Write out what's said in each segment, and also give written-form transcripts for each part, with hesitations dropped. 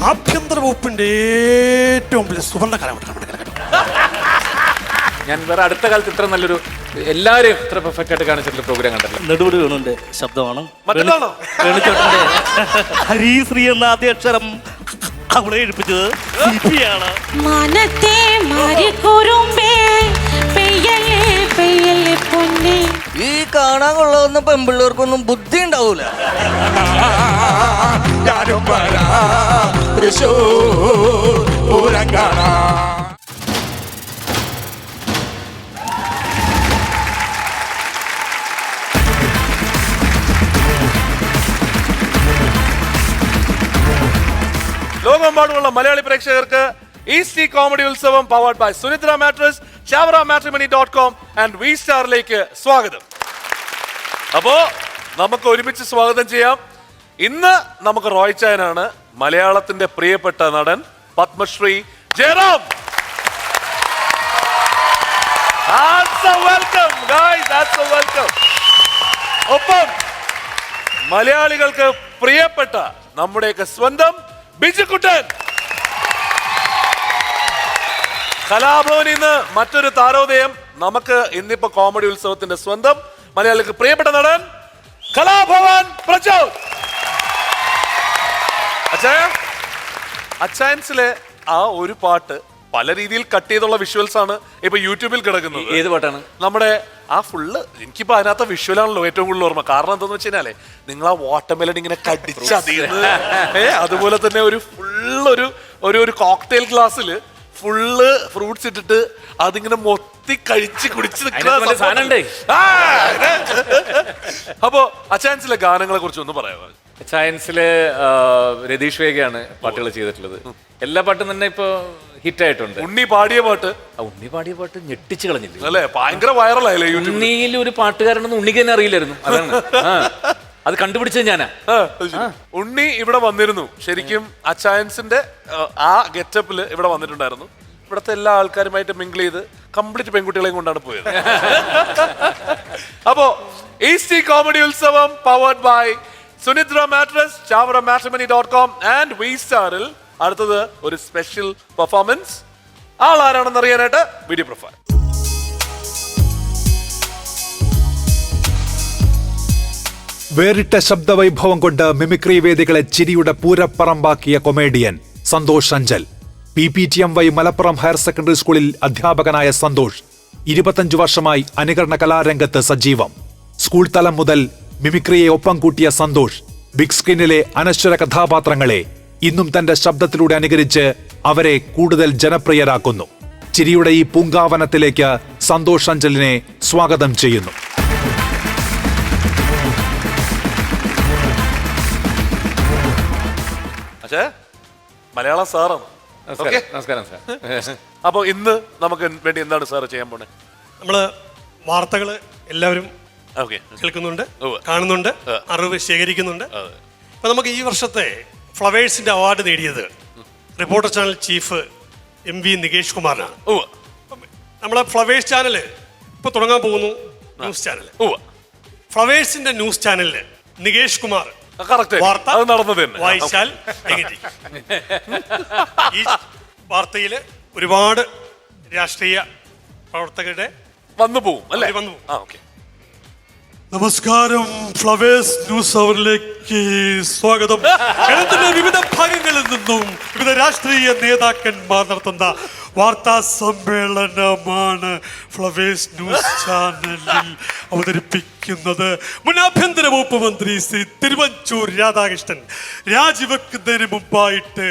ആഭ്യന്തര വകുപ്പിന്റെ ഏറ്റവും വലിയ സുവർണ്ണ കാലഘട്ടം. ഞാൻ വേറെ അടുത്ത കാലത്ത് ഇത്ര നല്ലൊരു എല്ലാവരെയും ഇത്ര പെർഫെക്റ്റ് ആയിട്ട് കാണിച്ചിട്ടുള്ള പ്രോഗ്രാം കണ്ടല്ലോ. നെടുപടി വേണുന്റെ ശബ്ദമാണ്. മറ്റേതാണോ? വേണുചേട്ടന്റെ ഹരിശ്രീ എന്ന ആദ്യ അക്ഷരം അവളെ എഴുപ്പിച്ചത് ശില്പിയാണ്. മനത്തെ മരിക്കുറുമ്പേ പെയ്യലേ പെയ്യലേ പൊന്നേ. ഈ കാണാൻ കൊള്ളാവുന്ന പെമ്പിള്ളേർക്കൊന്നും ബുദ്ധി ഉണ്ടാവൂല. ലോകമെമ്പാടുമുള്ള മലയാളി പ്രേക്ഷകർക്ക് Eastea comedy Utsavam powered by Sunidra mattress, Chavara matrimony dot com and V സ്റ്റാറിലേക്ക് സ്വാഗതം. അപ്പോ നമുക്ക് ഒരുമിച്ച് സ്വാഗതം ചെയ്യാം. ഇന്ന് നമുക്ക് റോയ് ചായനാണ്, മലയാളത്തിന്റെ പ്രിയപ്പെട്ട നടൻ പത്മശ്രീ ജയറാം. ഒപ്പം മലയാളികൾക്ക് പ്രിയപ്പെട്ട നമ്മുടെയൊക്കെ സ്വന്തം ബിജുക്കുട്ടൻ. കലാഭവനിൽ നിന്ന് മറ്റൊരു താരോദയം. നമുക്ക് ഇന്നിപ്പോ കോമഡി ഉത്സവത്തിന്റെ സ്വന്തം മലയാളികൾക്ക് പ്രിയപ്പെട്ട നടൻ കലാഭവൻ പ്രചോദ്. അച്ചായൻസിലെ ആ ഒരു പാട്ട് പല രീതിയിൽ കട്ട് ചെയ്തുള്ള വിഷ്വൽസ് ആണ് ഇപ്പൊ യൂട്യൂബിൽ കിടക്കുന്നത്. ഏത് പാട്ടാണ്? നമ്മുടെ ആ ഫുള്ള് എനിക്കിപ്പോ അതിനകത്ത് വിഷ്വലാണല്ലോ ഏറ്റവും കൂടുതൽ ഓർമ്മ. കാരണം എന്താന്ന് വെച്ച് കഴിഞ്ഞാലേ നിങ്ങൾ ആ വാട്ടർമെലൺ ഇങ്ങനെ കടിച്ചതിന്ന് അതുപോലെ തന്നെ ഒരു ഫുള്ള് ഒരു കോക്ടെയിൽ ഗ്ലാസ്സിൽ ഫുള്ള് ഫ്രൂട്ട്സ് ഇട്ടിട്ട് അതിങ്ങനെ മൊത്തി കഴിച്ച് കുടിച്ച് അപ്പോ അച്ചായൻസിലെ ഗാനങ്ങളെ കുറിച്ച് ഒന്ന് പറയാമോ? സയൻസില് രതീഷ് വേഗയാണ് പാട്ടുകൾ ചെയ്തിട്ടുള്ളത്. എല്ലാ പാട്ടും തന്നെ ഇപ്പൊ ഹിറ്റ് ആയിട്ടുണ്ട്. ഉണ്ണി പാടിയ പാട്ട് ഞെട്ടിച്ചു കളഞ്ഞില്ല അല്ലേ? ഭയങ്കര വൈറലായില്ലേ യൂട്യൂബിൽ. ഉണ്ണിയിൽ ഒരു പാട്ടുകാരനൊന്നും ഉണ്ണിക്ക് തന്നെ അറിയില്ലായിരുന്നു. അതാണ് അത് കണ്ടുപിടിച്ചത് ഞാനാ. ഉണ്ണി ഇവിടെ വന്നിരുന്നു. ശരിക്കും അച്ചായൻസിന്റെ ആ ഗെറ്റപ്പില് ഇവിടെ വന്നിട്ടുണ്ടായിരുന്നു. ഇവിടുത്തെ എല്ലാ ആൾക്കാരുമായിട്ട് മിങ്കിൾ ചെയ്ത് കംപ്ലീറ്റ് പെൺകുട്ടികളെയും കൊണ്ടാണ് പോയത്. അപ്പോ Eastea comedy Utsavam powered by Sunidra mattress, Chavara matrimony dot com and V സ്റ്റാറിൽ അടുത്തത് ഒരു സ്പെഷ്യൽ പെർഫോമൻസ്. ആളാരാണെന്ന് അറിയാനായിട്ട് വീഡിയോ പ്രൊഫൈൽ. വേറിട്ട ശബ്ദവൈഭവം കൊണ്ട് മിമിക്രി വേദികളെ ചിരിയുടെ പൂരപ്പറമ്പാക്കിയ comedian Santhosh Anchal. PPTMY Malappuram higher secondary സ്കൂളിൽ അധ്യാപകനായ സന്തോഷ് 25 വർഷമായി അനുകരണ കലാരംഗത്ത് സജീവം. സ്കൂൾ തലം മുതൽ മിമിക്രിയെ ഒപ്പം കൂട്ടിയ സന്തോഷ് ബിഗ് സ്ക്രീനിലെ അനശ്വര കഥാപാത്രങ്ങളെ ഇന്നും തന്റെ ശബ്ദത്തിലൂടെ അനുകരിച്ച് അവരെ കൂടുതൽ ജനപ്രിയരാക്കുന്നു. ചിരിയുടെ ഈ പൂങ്കാവനത്തിലേക്ക് സന്തോഷ് അഞ്ചലിനെ സ്വാഗതം ചെയ്യുന്നു. മലയാളം സാറാണ്. നമസ്കാരം സാർ. അപ്പൊ ഇന്ന് നമുക്ക് വേണ്ടി എന്താണ് സാർ ചെയ്യാൻ പോണേ? നമ്മള് വാർത്തകള് എല്ലാവരും കേൾക്കുന്നുണ്ട്, കാണുന്നുണ്ട്, അറിവ് ശേഖരിക്കുന്നുണ്ട്. അപ്പൊ നമുക്ക് ഈ വർഷത്തെ ഫ്ലവേഴ്സിന്റെ അവാർഡ് നേടിയത് reporter channel chief MV Nikesh കുമാറിനാണ്. നമ്മളെ ഫ്ലവേഴ്സ് ചാനല് ഇപ്പൊ തുടങ്ങാൻ പോകുന്നു. ന്യൂസ് ചാനൽ ഫ്ലവേഴ്സിന്റെ ന്യൂസ് ചാനലില് നികേഷ് കുമാർ വാർത്ത വായിച്ചാൽ ഈ വാർത്തയില് ഒരുപാട് രാഷ്ട്രീയ പ്രവർത്തകരുടെ വന്നു പോകും അല്ലേ? നമസ്കാരം, ഫ്ലവേഴ്സ് ന്യൂസ് അവറിലേക്ക് സ്വാഗതം. കേരളത്തിന്റെ വിവിധ ഭാഗങ്ങളിൽ നിന്നും വിവിധ രാഷ്ട്രീയ നേതാക്കന്മാർ നടത്തുന്ന വാർത്താ സമ്മേളനമാണ് ഫ്ലവേഴ്സ് ന്യൂസ് ചാനലിൽ അവതരിപ്പിക്കുന്നത്. മുൻ ആഭ്യന്തര വകുപ്പ് മന്ത്രി ശ്രീ തിരുവഞ്ചൂർ രാധാകൃഷ്ണൻ രാജിവെക്കുന്നതിന് മുമ്പായിട്ട്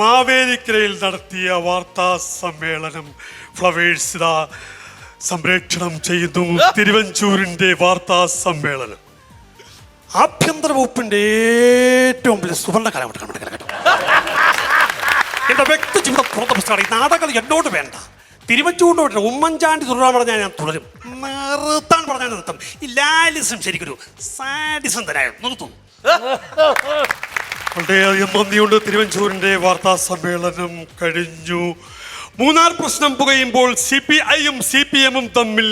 മാവേലിക്കരയിൽ നടത്തിയ വാർത്താ സമ്മേളനം ഫ്ലവേഴ്സ് സംപ്രേക്ഷണം ചെയ്യുന്നു. തിരുവഞ്ചൂരിന്റെ വാർത്താ സമ്മേളനം ആഭ്യന്തര വകുപ്പിന്റെ ഏറ്റവും വലിയ സുവർണ്ണ കാലഘട്ടം. എന്റെ വ്യക്തി ജീവിത തുറന്ന പുസ്തകമാണ്. ഈ നാടകം എന്നോട് വേണ്ട. തിരുവഞ്ചൂരിനോട് ഉമ്മൻചാണ്ടി തുടരാൻ പറഞ്ഞാൽ ഞാൻ തുടരും, നിർത്താൻ പറഞ്ഞാൽ നിർത്തും. ഈ ലാലിസം ശരിക്കൊരു സാഡിസം തരാൻ നിർത്തും. വളരെയധികം നന്ദിയുണ്ട്. തിരുവഞ്ചൂരിന്റെ വാർത്താ സമ്മേളനം കഴിഞ്ഞു. മൂന്നാർ പ്രശ്നം പുകയുമ്പോൾ CPIയും CPMും തമ്മിൽ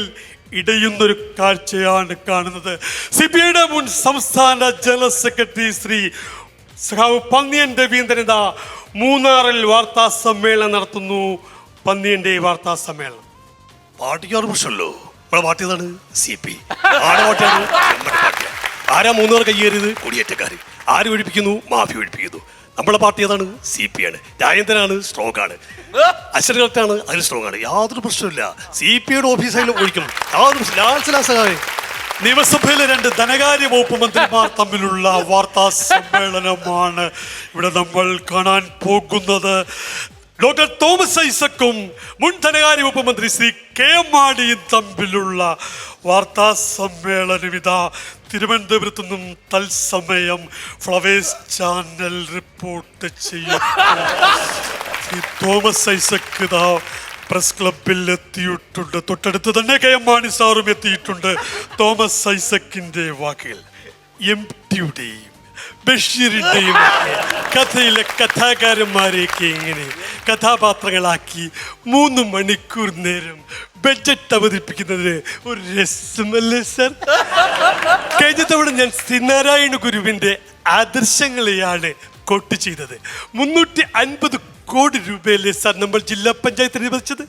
ഇടയുന്നൊരു കാഴ്ചയാണ് കാണുന്നത്. CPIയുടെ മുൻ സംസ്ഥാന ജനറൽ സെക്രട്ടറി ശ്രീ സഖാവ് പന്നിയൻ രവീന്ദ്രൻ മൂന്നാറിൽ വാർത്താ സമ്മേളനം നടത്തുന്നു. പന്നിയന്റെ വാർത്താ സമ്മേളനം. പാർട്ടിക്കാർ പ്രശ്നമല്ലോ. നമ്മളെ പാർട്ടി ഏതാണ്? CP. ആരുടെ പാർട്ടിയാണ്? നമ്മുടെ പാർട്ടിയാണ്. ആരാ മൂന്നാർ കയ്യേറിയത്? കൊടിയേറ്റക്കാര്. ആര് ഒഴിപ്പിക്കുന്നു? മാഫി ഒഴിപ്പിക്കുന്നു. നമ്മളെ പാർട്ടി ഏതാണ്? CP ആണ്. രാജേന്ദ്രനാണ്, സ്ട്രോങ് ആണ്. അശ്വൻ കളക്ടറാണ്, അതിൽ സ്ട്രോങ് ആണ്. യാതൊരു പ്രശ്നമില്ല. CPയുടെ ഓഫീസായാലും ഒഴിക്കണം. യാതൊരു പ്രശ്നം. നിയമസഭയിലെ 2 ധനകാര്യ വകുപ്പ് മന്ത്രിമാർ തമ്മിലുള്ള വാർത്താ സമ്മേളനമാണ് ഇവിടെ നമ്മൾ കാണാൻ പോകുന്നത്. ഡോക്ടർ തോമസ് ഐസക്കും മുൻ ധനകാര്യ വകുപ്പ് മന്ത്രി ശ്രീ KM മാണിയും തമ്മിലുള്ള വാർത്താ സമ്മേളനം ഇതാ തിരുവനന്തപുരത്തു നിന്നും തത്സമയം ഫ്ലവേഴ്സ് ചാനൽ റിപ്പോർട്ട് ചെയ്യുന്നു. ശ്രീ തോമസ് ഐസക് ഇതാ പ്രസ് ക്ലബിൽ എത്തിയിട്ടുണ്ട്. തൊട്ടടുത്ത് തന്നെ KM മാണി സാറും എത്തിയിട്ടുണ്ട്. തോമസ് ഐസക്കിന്റെ വാക്കുകൾ. MTയുടെയും ബഷീറിന്റെയും കഥയിലെ കഥാകാരന്മാരെയൊക്കെ ഇങ്ങനെ കഥാപാത്രങ്ങളാക്കി 3 മണിക്കൂർ നേരം ബഡ്ജറ്റ് അവതരിപ്പിക്കുന്നത് ഒരു രസമല്ലേ സർ? കഴിഞ്ഞ തവണ ഞാൻ ശ്രീനാരായണ ഗുരുവിന്റെ ആദർശങ്ങളെയാണ് കോട്ട് ചെയ്തത്. 350 കോടി രൂപയിലെ സാർ നമ്മൾ ജില്ലാ പഞ്ചായത്തിന് അനുവദിച്ചത്.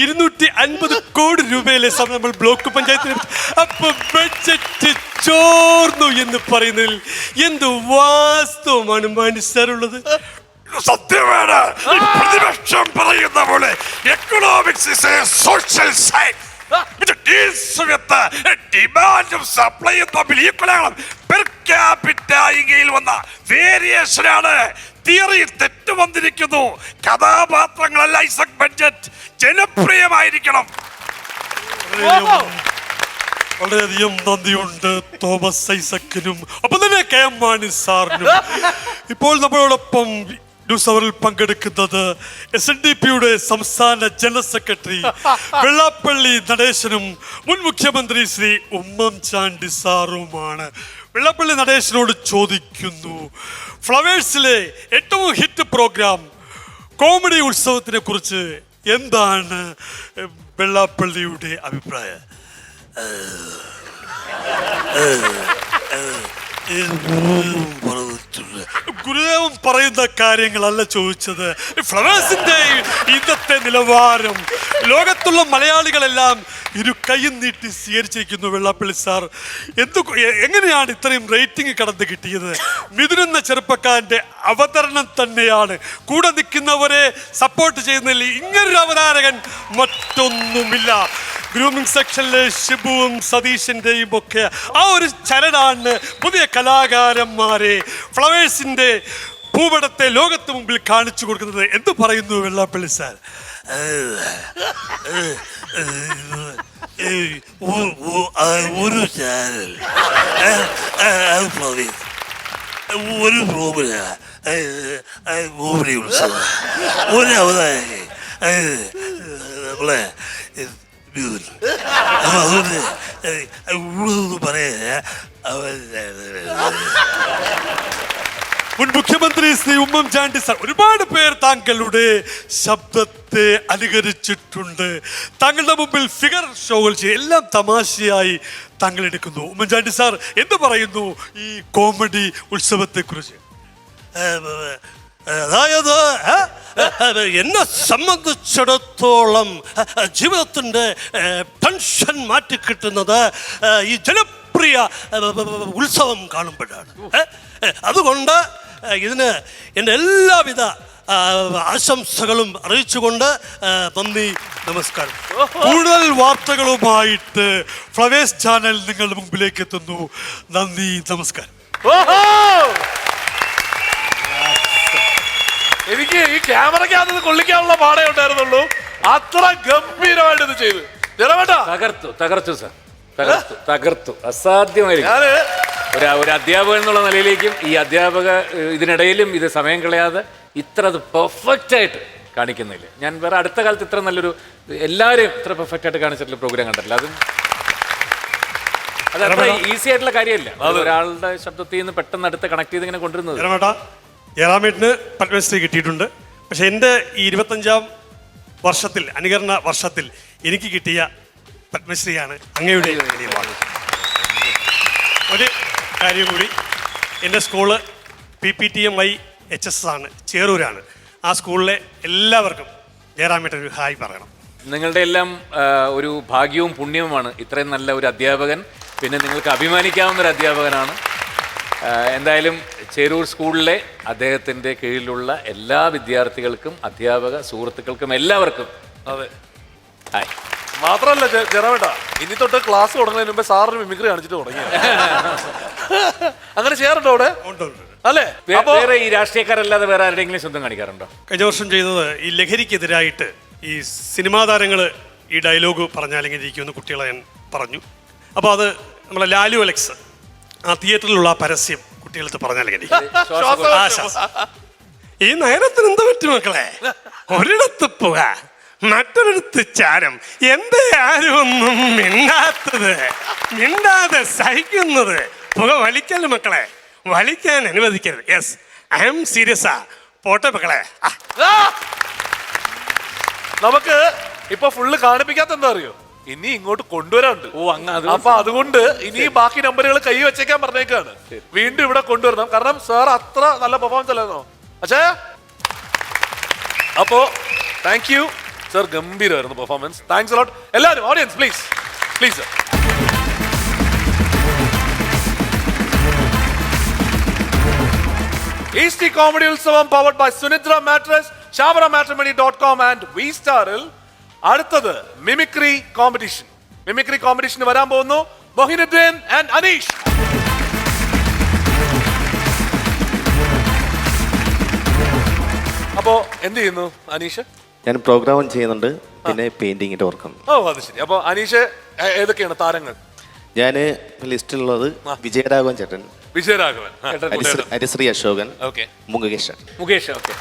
250 കോടി രൂപയിലെ സാർ നമ്മൾ ബ്ലോക്ക് പഞ്ചായത്തിന്. അപ്പൊ ബഡ്ജറ്റ് ചോർന്നു എന്ന് പറയുന്നതിൽ എന്ത് വാസ്തവമാണ് മാണി സാർ ഉള്ളത്? സത്യമാണ്. പ്രതിപക്ഷം പറയുന്ന പോലെ economics is a social science. ഡിമാൻഡും സപ്ലൈയും തമ്മിൽ ഈക്വലാകണം. പെർ ക്യാപിറ്റ ഇന്ത്യയിൽ വന്ന വേരിയേഷനാണ്. തിയറിയിൽ തെറ്റ് വന്നിരിക്കുന്നു. കഥാപാത്രങ്ങളല്ല ഐസക് ബഡ്ജറ്റ് ജനപ്രിയമായിരിക്കണം. വളരെയധികം നന്ദിയുണ്ട് തോമസ് ഐസക്കിനും ഒപ്പം തന്നെ KM മാണി സാറിനും. ഇപ്പോൾ നമ്മളോടൊപ്പം ന്യൂസ് അവറിൽ പങ്കെടുക്കുന്നത് SNDPയുടെ സംസ്ഥാന ജനറൽ സെക്രട്ടറി വെള്ളാപ്പള്ളി നടേശനും മുൻ മുഖ്യമന്ത്രി ശ്രീ ഉമ്മൻചാണ്ടി സാറുമാണ്. വെള്ളാപ്പള്ളി നടേശനോട് ചോദിക്കുന്നു, ഫ്ലവേഴ്സിലെ ഏറ്റവും ഹിറ്റ് പ്രോഗ്രാം കോമഡി ഉത്സവത്തിനെ കുറിച്ച് എന്താണ് വെള്ളാപ്പള്ളിയുടെ അഭിപ്രായം? ഗുരുദേവൻ പറയുന്ന കാര്യങ്ങളല്ല ചോദിച്ചത്. ഫ്ലവേഴ്സിന്റെ ഇന്നത്തെ നിലവാരം ലോകത്തുള്ള മലയാളികളെല്ലാം ഇരു കൈയും നീട്ടി സ്വീകരിച്ചിരിക്കുന്നു. വെള്ളാപ്പള്ളി സാർ എങ്ങനെയാണ് ഇത്രയും റേറ്റിംഗ് കടന്നു കിട്ടിയത്? മിഥുനെന്ന ചെറുപ്പക്കാരന്റെ അവതരണം തന്നെയാണ്. കൂടെ നിൽക്കുന്നവരെ സപ്പോർട്ട് ചെയ്യുന്നതിൽ ഇങ്ങനൊരു അവതാരകൻ മറ്റൊന്നുമില്ല. ഗ്രൂമിംഗ് സെക്ഷനിലെ ഷിബുവും സതീഷിന്റെയും ഒക്കെ ആ ഒരു ചലനാണ് പുതിയ കലാകാരന്മാരെ ഫ്ലവേഴ്സിന്റെ ഭൂപടത്തെ ലോകത്ത് മുമ്പിൽ കാണിച്ചു കൊടുക്കുന്നത്. എന്ത് പറയുന്നു വെള്ളാപ്പള്ളി സാർ? ഒരു ചാനൽ ഒരു പ്രോഗ്രാം കോമഡി ഉത്സവം ഒരു അവതാരകൻ നമ്മളെ അതുകൊണ്ട് പറയാ. മുൻ മുഖ്യമന്ത്രി ശ്രീ ഉമ്മൻചാണ്ടി സാർ ഒരുപാട് പേർ താങ്കളുടെ ശബ്ദത്തെ അനുകരിച്ചിട്ടുണ്ട്. താങ്കളുടെ മുമ്പിൽ ഫിഗർ ഷോകൾ ചെയ്യും, എല്ലാം തമാശയായി താങ്കൾ എടുക്കുന്നു. ഉമ്മൻചാണ്ടി സാർ എന്ത് പറയുന്നു ഈ കോമഡി ഉത്സവത്തെ കുറിച്ച്? അതായത് എന്നെ സംബന്ധിച്ചിടത്തോളം ജീവിതത്തിൻ്റെ ടെൻഷൻ മാറ്റിക്കിട്ടുന്നത് ഈ ജനപ്രിയ ഉത്സവം കാണുമ്പോഴാണ്. അതുകൊണ്ട് ഇതിന് എൻ്റെ എല്ലാവിധ ആശംസകളും അറിയിച്ചുകൊണ്ട് നന്ദി, നമസ്കാരം. കൂടുതൽ വാർത്തകളുമായിട്ട് ഫ്ലവേഴ്സ് ചാനൽ നിങ്ങളുടെ മുമ്പിലേക്ക് എത്തുന്നു. നന്ദി, നമസ്കാരം. എനിക്ക് ഈ ക്യാമറയ്ക്കകത്ത് കൊള്ളിക്കാനുള്ള പാടേ ഉണ്ടായിരുന്നുള്ളൂ. അത്ര ഗംഭീരമായിട്ട് ഇത് ചെയ്തു. തകർത്തു സാർ, തകർത്തു. അസാധ്യമായിരിക്കും. ഒരു അധ്യാപകൻ എന്നുള്ള നിലയിലേക്കും ഈ അധ്യാപക ഇതിനിടയിലും ഇത് സമയം കളയാതെ ഇത്ര അത് പെർഫെക്റ്റ് ആയിട്ട് കാണിക്കുന്നില്ല. ഞാൻ വേറെ അടുത്ത കാലത്ത് ഇത്ര നല്ലൊരു എല്ലാവരെയും ഇത്ര പെർഫെക്റ്റ് ആയിട്ട് കാണിച്ചിട്ടുള്ള പ്രോഗ്രാം കണ്ടിട്ടില്ല. അത് അത്ര ഈസി ആയിട്ടുള്ള കാര്യമല്ല. ഒരാളുടെ ശബ്ദത്തിൽ നിന്ന് പെട്ടെന്ന് അടുത്ത് കണക്ട് ചെയ്ത് ഇങ്ങനെ കൊണ്ടുവരുന്നത്. ജയറാമേട്ടിന് പത്മശ്രീ കിട്ടിയിട്ടുണ്ട്. പക്ഷെ എൻ്റെ ഈ 25ാം വർഷത്തിൽ അനുകരണ വർഷത്തിൽ എനിക്ക് കിട്ടിയ പത്മശ്രീയാണ് അങ്ങയുടെ. ഒരു കാര്യം കൂടി, എൻ്റെ സ്കൂള് PPTMI HS ആണ്, ചേറൂരാണ്. ആ സ്കൂളിലെ എല്ലാവർക്കും ജയറാമേട്ടൻ ഒരു ഹായ് പറയണം. നിങ്ങളുടെ എല്ലാം ഒരു ഭാഗ്യവും പുണ്യവുമാണ് ഇത്രയും നല്ല ഒരു അധ്യാപകൻ. പിന്നെ നിങ്ങൾക്ക് അഭിമാനിക്കാവുന്ന ഒരു അധ്യാപകനാണ്. എന്തായാലും ചേരൂർ സ്കൂളിലെ അദ്ദേഹത്തിൻ്റെ കീഴിലുള്ള എല്ലാ വിദ്യാർത്ഥികൾക്കും അധ്യാപക സുഹൃത്തുക്കൾക്കും എല്ലാവർക്കും അതെ ഹായ്. മാത്രമല്ല ജയറാമേട്ടാ, ഇനി തൊട്ട് ക്ലാസ് തുടങ്ങുന്നതിന് മുമ്പ് സാറിന് മിമിക്രി കാണിച്ചിട്ട് തുടങ്ങി. അങ്ങനെ ചെയ്യാറുണ്ടോ അവിടെ? അല്ലേ? വേറെ ഈ രാഷ്ട്രീയക്കാരല്ലാതെ വേറെ ആരുടെയെങ്കിലും സ്വന്തം കാണിക്കാറുണ്ടോ? കഴിഞ്ഞ വർഷം ചെയ്തത് ഈ ലഹരിക്കെതിരായിട്ട് ഈ സിനിമാ താരങ്ങൾ ഈ ഡയലോഗ് പറഞ്ഞാൽ എങ്ങനെ ഇരിക്കുമെന്ന് കുട്ടികളെ ഞാൻ പറഞ്ഞു. അപ്പോൾ അത് നമ്മളെ ലാലു അലക്സ് ആ തിയേറ്ററിലുള്ള ആ പരസ്യം കുട്ടികളടുത്ത് പറഞ്ഞാൽ എങ്ങനെ ഈ നഗരത്തിന് എന്താ പറ്റും മക്കളെ? ഒരിടത്ത് പുക, മറ്റൊരിടത്ത് ചാരം, എന്തേ ആരും ഒന്നും മിണ്ടാത്തത്, മിണ്ടാതെ സഹിക്കുന്നത്? പുക വലിക്കല് മക്കളെ, വലിക്കാൻ അനുവദിക്കരുത്. യെസ്, ഐ ആം സീരിയസാ. പോട്ടെ മക്കളെ. നമുക്ക് ഇപ്പൊ ഫുള്ള് കാണിപ്പിക്കാത്ത എന്താ അറിയോ, ഇനി ഇങ്ങോട്ട് കൊണ്ടുവരാനുണ്ട്. അപ്പൊ അതുകൊണ്ട് ഇനി ബാക്കി നമ്പറുകൾ കൈ വെച്ചേക്കാൻ പറഞ്ഞേക്കാണ്. വീണ്ടും ഇവിടെ കൊണ്ടുവരണം, കാരണം സാർ അത്ര നല്ല പെർഫോമൻസ് അല്ലായിരുന്നോ അച്ഛാ? അപ്പോ താങ്ക് യു സർ, ഗംഭീരമായിരുന്നു പെർഫോമൻസ്. Thanks a lot. എല്ലാവരും audience please please sir. East comedy Utsavam powered by Sunidra mattress, ShavaraMatrimony.com and V-Starൽ അടുത്തത് മിമിക്രി കോമ്പറ്റീഷൻ. മിമിക്രി കോമ്പറ്റീഷന് വരാൻ പോകുന്നു മൊഹിനുദ്ദീൻ ആൻഡ് അനീഷ്. അപ്പോ എന്ത് ചെയ്യുന്നു അനീഷ്? ഞാൻ പ്രോഗ്രാം ചെയ്യുന്നുണ്ട്, പിന്നെ പെയിന്റിങ്ങിന്റെ വർക്കും. ഓ അത് ശരി. അപ്പൊ അനീഷ് ഏതൊക്കെയാണ് താരങ്ങൾ? ഞാൻ ലിസ്റ്റിലുള്ളത് വിജയരാഘവൻ ചേട്ടൻ, വിജയരാഘവൻ, ഹരിശ്രീ അശോകൻ, ഓക്കെ, മുകേഷ്. ഓക്കെ.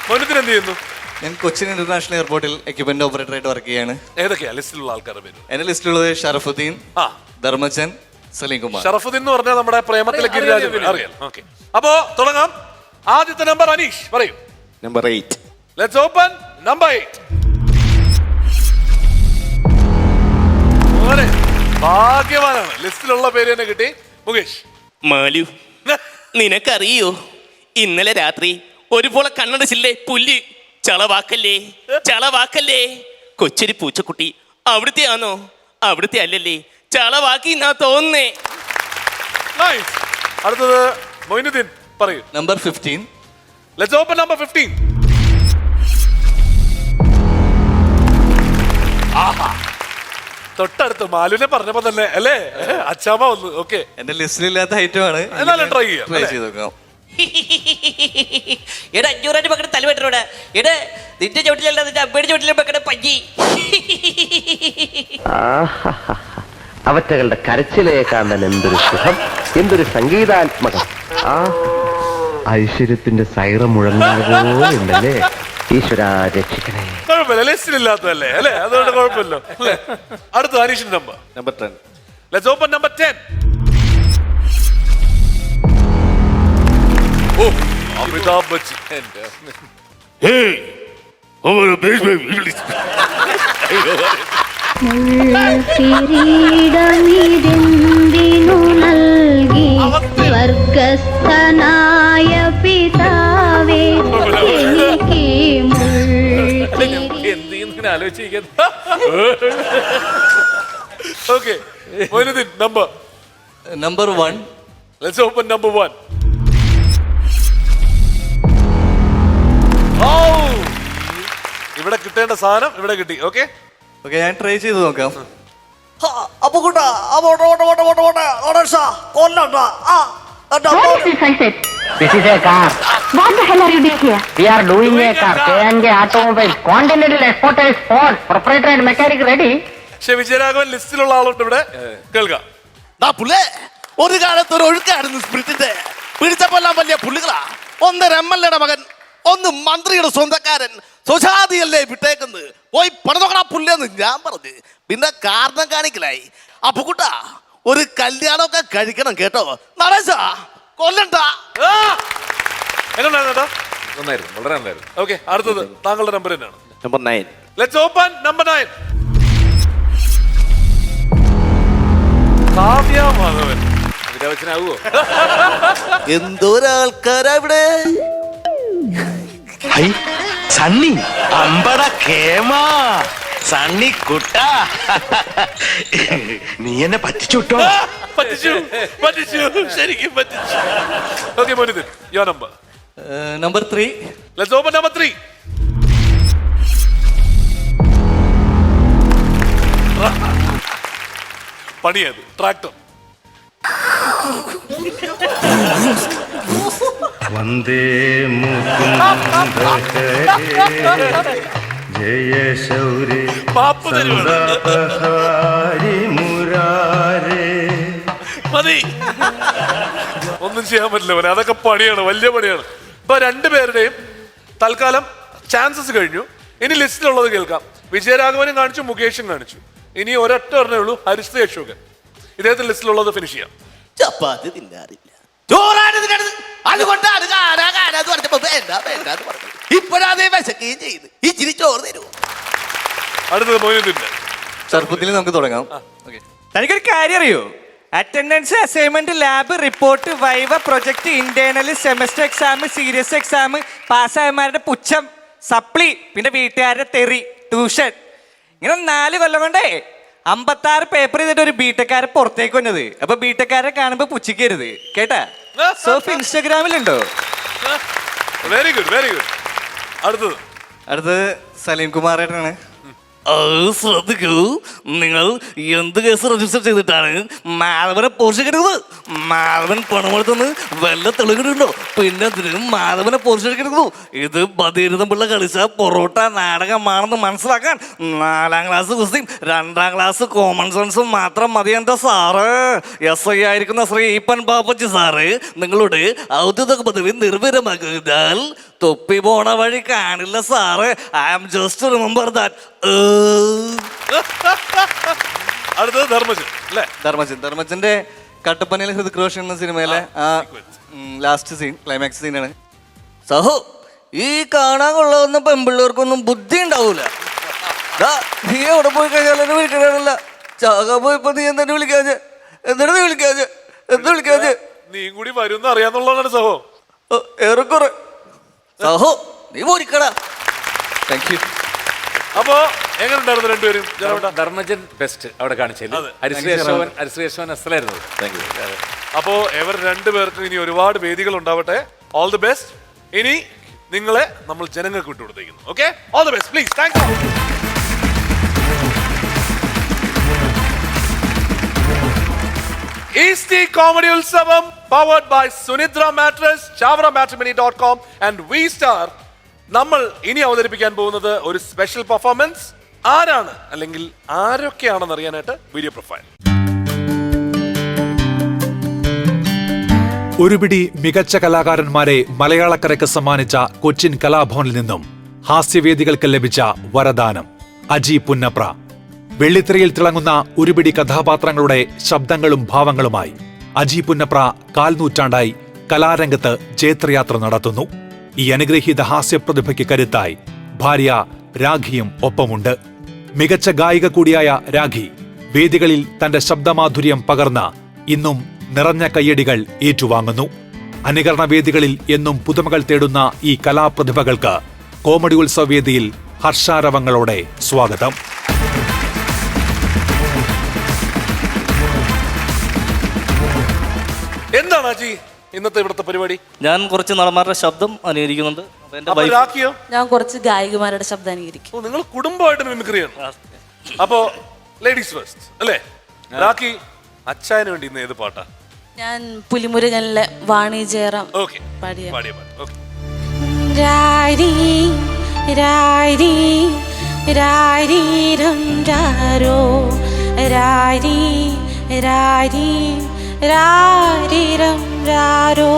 മൊഹിനുദ്ദീൻ എന്ത് ചെയ്യുന്നു? ഞാൻ കൊച്ചിൻ ഇന്റർനാഷണൽ എയർപോർട്ടിൽ എക്യുപ്മെന്റ് ഓപ്പറേറ്ററായിട്ട് വർക്ക് ചെയ്യാണ്. ഏതൊക്കെയാ ലിസ്റ്റിലുള്ള ആൾക്കാരുടെ പേര്? എന്റെ ലിസ്റ്റിലുള്ളത് ഷറഫുദ്ദീൻ, ആ, ധർമ്മജൻ, സലീം കുമാർ. ഷറഫുദ്ദീൻ എന്ന് പറഞ്ഞാൽ നമ്മുടെ പ്രേമത്തിലെ ഗിരിരാജൻ അറിയാം. ഓക്കെ, അപ്പോ തുടങ്ങാം. ആദ്യത്തെ നമ്പർ അനീഷ് പറയൂ. നമ്പർ 8. Let's open number 8. ഭാഗ്യവാനാണ്, ലിസ്റ്റിലുള്ള പേര് തന്നെ കിട്ടി. മുകേഷ്. മാലു, നിനക്കറിയോ ഇന്നലെ രാത്രി ഒരുപോലെ കണ്ണടച്ചില്ലേ പുല്ല്? ചളവാക്കല്ലേ, ചളവാക്കല്ലേ. കൊച്ചൊരു പൂച്ചക്കുട്ടി അവിടുത്തെ ആണോ? അവിടുത്തെ അല്ലല്ലേ, ചളവാക്കി എന്നാ തോന്നുന്നേ. നൈസ്. അടുത്തത് മൊയിനുദ്ദീൻ പറയൂ. നമ്പർ 15. Let's open number 15. ആഹാ, തൊട്ടടുത്ത് മാലുവിനെ പറഞ്ഞപ്പോ തന്നെ അല്ലേ അച്ചാമ്മ വന്നു. ഓക്കെ, എന്റെ ലിസ്റ്റിലില്ലാത്ത ഐറ്റമാണ്. എന്നാലും ട്രൈ ചെയ്യാം. ട്രൈ ചെയ്ത് നോക്കാം. എടാ 500 പക്കടെ തലവെട്ടോടെ എടാ, നിന്റെ ചോട്ടിലല്ല നിന്റെ അമ്മയുടെ ചോട്ടിലെ പക്കടെ പഞ്ഞി. അവറ്റകളുടെ കരച്ചിലയെ കാണാൻ എന്തൊരു സുഖം, എന്തൊരു സംഗീതാത്മകം. ആ ഐശ്വര്യത്തിന്റെ സൈറം മുഴങ്ങുന്നതുപോലുണ്ടല്ലേ. ഈശ്വരാ രക്ഷിക്കണേ. കുഴപ്പമില്ല, ലിസ്റ്റിലില്ലാത്തതല്ലേ അല്ലേ, അതുകൊണ്ട് കുഴപ്പമില്ല. അടുത്ത അനീഷിന്റെ number. Number 10. Let's open number 10. ഓ, അമിതാഭ് ബച്ചൻ. കിരീടമിതെന്തിനു നൽകി സ്വർഗസ്ഥനായ പിതാവേ, എന്ത് ചെയ്യുന്നു ആലോചിക്കുന്നത്. Okay, Moinuddin number. Number 1. Let's open number 1. ഇവിടെ കിട്ടേണ്ട സാധനം ഇവിടെ കിട്ടി. ഓക്കെ, ഓക്കെ, ഞാൻ ട്രൈ ചെയ്ത് നോക്കാം. അപ്പൊ കൂട്ടാ This is a car. What the hell are you doing here? We are doing a car. K&K Automobiles. Continental Exporters Ford. Proprietor and mechanic ready. പക്ഷെ വിജയരാഘവൻ ലിസ്റ്റിലുള്ള ആളുണ്ട് ഇവിടെ. കേൾക്കാം. ഒരു കാലത്ത് ഒരു ഒഴുക്കായിരുന്നു സ്പിരിറ്റിന്റെ. പിടിച്ചപ്പെല്ലാം വലിയ പുള്ളികളാ. ഒന്ന് MLA മകൻ, ഒന്ന് മന്ത്രിയുടെ സ്വന്തക്കാരൻ. സ്വജാതിയല്ലേ വിട്ടേക്കുന്നത്, പോയി പണിതൊക്കണ പുല്ലെന്ന് ഞാൻ പറഞ്ഞു. പിന്നെ കാരണം കാണിക്കലായി. അപ്പൊ കൂട്ടാ ഒരു കല്യാണമൊക്കെ കഴിക്കണം കേട്ടോ. നടേശാ കൊല്ലണ്ട. എങ്ങനെയുണ്ടായിരുന്നു? നന്നായിരുന്നു, വളരെ നന്നായിരുന്നു. ഓക്കെ, അടുത്തത് താങ്കളുടെ നമ്പർ തന്നെയാണ്. Number 9. Let's open number 9. Kavya Madhavan. Amitabh ബച്ചനാവോ? എന്തോരാൾക്കാരാ ഇവിടെ. സണ്ണി അമ്പട കേമാ സണ്ണി കുട്ട നീ എന്നെ പറ്റിച്ചുട്ടോ. പറ്റിച്ചു ശരിക്കും പറ്റിച്ചു. ഓക്കെ മോനിതിൻ, your number. Number 3. Let's open number 3. പണിയത് ട്രാക്ടർ. വന്ദേ മുകുന്ദ ജയ ശൗരി പാപ്പ് തരുവാണ്. മുരാരേ. മതി, ഒന്നും ചെയ്യാൻ പറ്റില്ല മോനെ, അതൊക്കെ പണിയാണ്, വലിയ പണിയാണ്. ഇപ്പൊ രണ്ടുപേരുടെയും തൽക്കാലം ചാൻസസ് കഴിഞ്ഞു. ഇനി ലിസ്റ്റിലുള്ളത് കേൾക്കാം. വിജയരാഘവനും കാണിച്ചു, മുകേഷും കാണിച്ചു. ഇനി ഒരൊറ്റ ഒരെണ്ണേ ഉള്ളൂ, ഹരിശ്രീ അശോകൻ. ഇദ്ദേഹത്തിന്റെ ലിസ്റ്റിലുള്ളത് ഫിനിഷ് ചെയ്യാം. ചപ്പാത്തി തിന്നാറില്ല, ചോറാണ് തിന്നത്, അതുകൊണ്ടാണ് ഇപ്പോഴാതെ വിശക്കുകയും ചെയ്ത് ഇച്ചിരി ചോറ് തരുമോ. അടുത്തത് മോയിനുദ്ദീന്റെ. ചെറുപ്പത്തിൽ നമുക്ക് തുടങ്ങാം. തനിക്കൊരു കാര്യം അറിയോ? Attendance, assignment, lab, report, viva, project, internal, semester exam, serious exam, പാസ്സായമാരുടെ പുച്ഛം, സപ്ലി, പിന്നെ വീട്ടുകാരുടെ തെറി, ട്യൂഷൻ, ഇങ്ങനെ 4 കൊല്ലം കൊണ്ടേ 56 പേപ്പർ ചെയ്തിട്ട് ഒരു ബിടെക്കാരെ പുറത്തേക്ക് വന്നത്. അപ്പൊ ബിടെക്കാരെ കാണുമ്പോ പുച്ഛിക്കരുത് കേട്ടാ. സോഫ് ഇൻസ്റ്റാഗ്രാമിലുണ്ടോ? Very good, very good. അടുത്തത് സലീം കുമാറേട്ടനാണ്. ശ്രദ്ധിക്കൂ, നിങ്ങൾ എന്ത് കേസ് രജിസ്റ്റർ ചെയ്തിട്ടാണ് മാധവനെ പോഷിക്കരുത്. മാധവൻ പണമെടുത്തുനിന്ന് വല്ല തെളിവുണ്ടോ? പിന്നെ അതിനും മാധവനെ പോഷിക്കരുത്. ഇത് ബദീരഥം പിള്ള കളിച്ച പൊറോട്ട നാടകമാണെന്ന് മനസ്സിലാക്കാൻ 4ാം ക്ലാസ് കുസ്തിയും 2ാം ക്ലാസ് കോമൺ സെൻസും മാത്രം മതി എൻ്റെ സാറ്. SI ആയിരിക്കുന്ന ശ്രീ ഈപ്പൻ ബാപ്പച്ചി സാറ് നിങ്ങളുടെ ഔദ്യോഗിക പദവി നിർവീര്യമാക്കിയാൽ തൊപ്പി പോണ വഴി കാണില്ല sir. I am just remember that. അടുത്തത് ധർമ്മജൻ അല്ലേ? ധർമ്മജന്റെ കട്ടപ്പനയിലെ ഹൃതിക് റോഷൻ എന്ന സിനിമയിലെ ആ ലാസ്റ്റ് സീൻ, ക്ലൈമാക്സ് സീനാണ്. സഹോ, ഈ കാണാൻ കൊള്ളാവുന്ന പെൺപിള്ളേർക്കൊന്നും ബുദ്ധി ഉണ്ടാവൂല. നീ എവിടെ പോയി കഴിഞ്ഞാൽ എന്നെ വിളിക്കണില്ല. ചാകാൻ പോയപ്പോ നീ എന്തെന്നെ വിളിക്കാഞ്ഞ്? എന്താണ് നീ വിളിക്കാഞ്ഞ്? എന്താ വിളിക്കാഞ്ഞ്? നീ കൂടി വരുന്ന അറിയാന്നുള്ളതാണ് സഹോ. ഏറെക്കുറെ. സഹോ, നീ പോരിക്കടാ. Thank you. അപ്പോ എങ്ങനെ ഉണ്ടായിരുന്നു രണ്ടുപേരും? ധർമ്മജൻ ബെസ്റ്റ് അവിടെ കാണിച്ചില്ല. ഹരിശ്രീ അശോകൻ അസലായിരുന്നു. അപ്പോ ഇവർ രണ്ടുപേർക്കും ഇനി ഒരുപാട് വേദികൾ ഉണ്ടാവട്ടെ. All the best. ഇനി നിങ്ങളെ നമ്മൾ ജനങ്ങൾക്ക് വിട്ടുകൊടുത്തേക്കുന്നു. Okay, all the best please. Thank you. Eastea comedy Utsavam powered by Sunidra mattress, ChavaraMatrimony.com and V Star. നമ്മൾ ഇനി അവതരിപ്പിക്കാൻ പോകുന്നത് ഒരു സ്പെഷ്യൽ പെർഫോമൻസ്. ആരാണ് അല്ലെങ്കിൽ ആരൊക്കെയാണെന്ന് അറിയാനായിട്ട് വീഡിയോ പ്രൊഫൈൽ. ഒരുപിടി മികച്ച കലാകാരന്മാരെ മലയാളക്കരയ്ക്ക് സമ്മാനിച്ച കൊച്ചിൻ കലാഭവനിൽ നിന്നും ഹാസ്യവേദികൾക്ക് ലഭിച്ച വരദാനം അജി പുന്നപ്ര. വെള്ളിത്തിരയിൽ തിളങ്ങുന്ന ഒരുപിടി കഥാപാത്രങ്ങളുടെ ശബ്ദങ്ങളും ഭാവങ്ങളുമായി അജി പുന്നപ്ര 4 നൂറ്റാണ്ടായി കലാരംഗത്ത് ജൈത്രയാത്ര നടത്തുന്നു. ഈ അനുഗ്രഹീത ഹാസ്യപ്രതിഭയ്ക്ക് കരുത്തായി ഭാര്യ രാഖിയും ഒപ്പമുണ്ട്. മികച്ച ഗായിക കൂടിയായ രാഖി വേദികളിൽ തന്റെ ശബ്ദമാധുര്യം പകർന്ന ഇന്നും നിറഞ്ഞ കയ്യടികൾ ഏറ്റുവാങ്ങുന്നു. അനുകരണ വേദികളിൽ എന്നും പുതുമകൾ തേടുന്ന ഈ കലാപ്രതിഭകൾക്ക് കോമഡി ഉത്സവ വേദിയിൽ ഹർഷാരവങ്ങളോടെ സ്വാഗതം. എന്താണ് അജി ഇന്നത്തെ ഇവിടുത്തെ പരിപാടി? ഞാൻ കുറച്ച് നടന്മാരുടെ ശബ്ദം അനുകരിക്കുന്നുണ്ട്. രാഖിയോ? ഞാൻ കുറച്ച് ഗായികമാരുടെ ശബ്ദം അനുകരിക്കും. നിങ്ങൾ കുടുംബമായിട്ട് മിമിക്രി ചെയ്യണം. അപ്പോ ലേഡീസ് ഫസ്റ്റ് അല്ലേ? രാഖി, അച്ചായന് വേണ്ടി ഇന്ന് ഏത് പാട്ടാ? ഞാൻ പുലിമുരുകനിലെ വാണി ജയറാം പാടിയ രാരി രാരി രാരീരം രാരോ രാരി രാരി രാരീരം രാരോ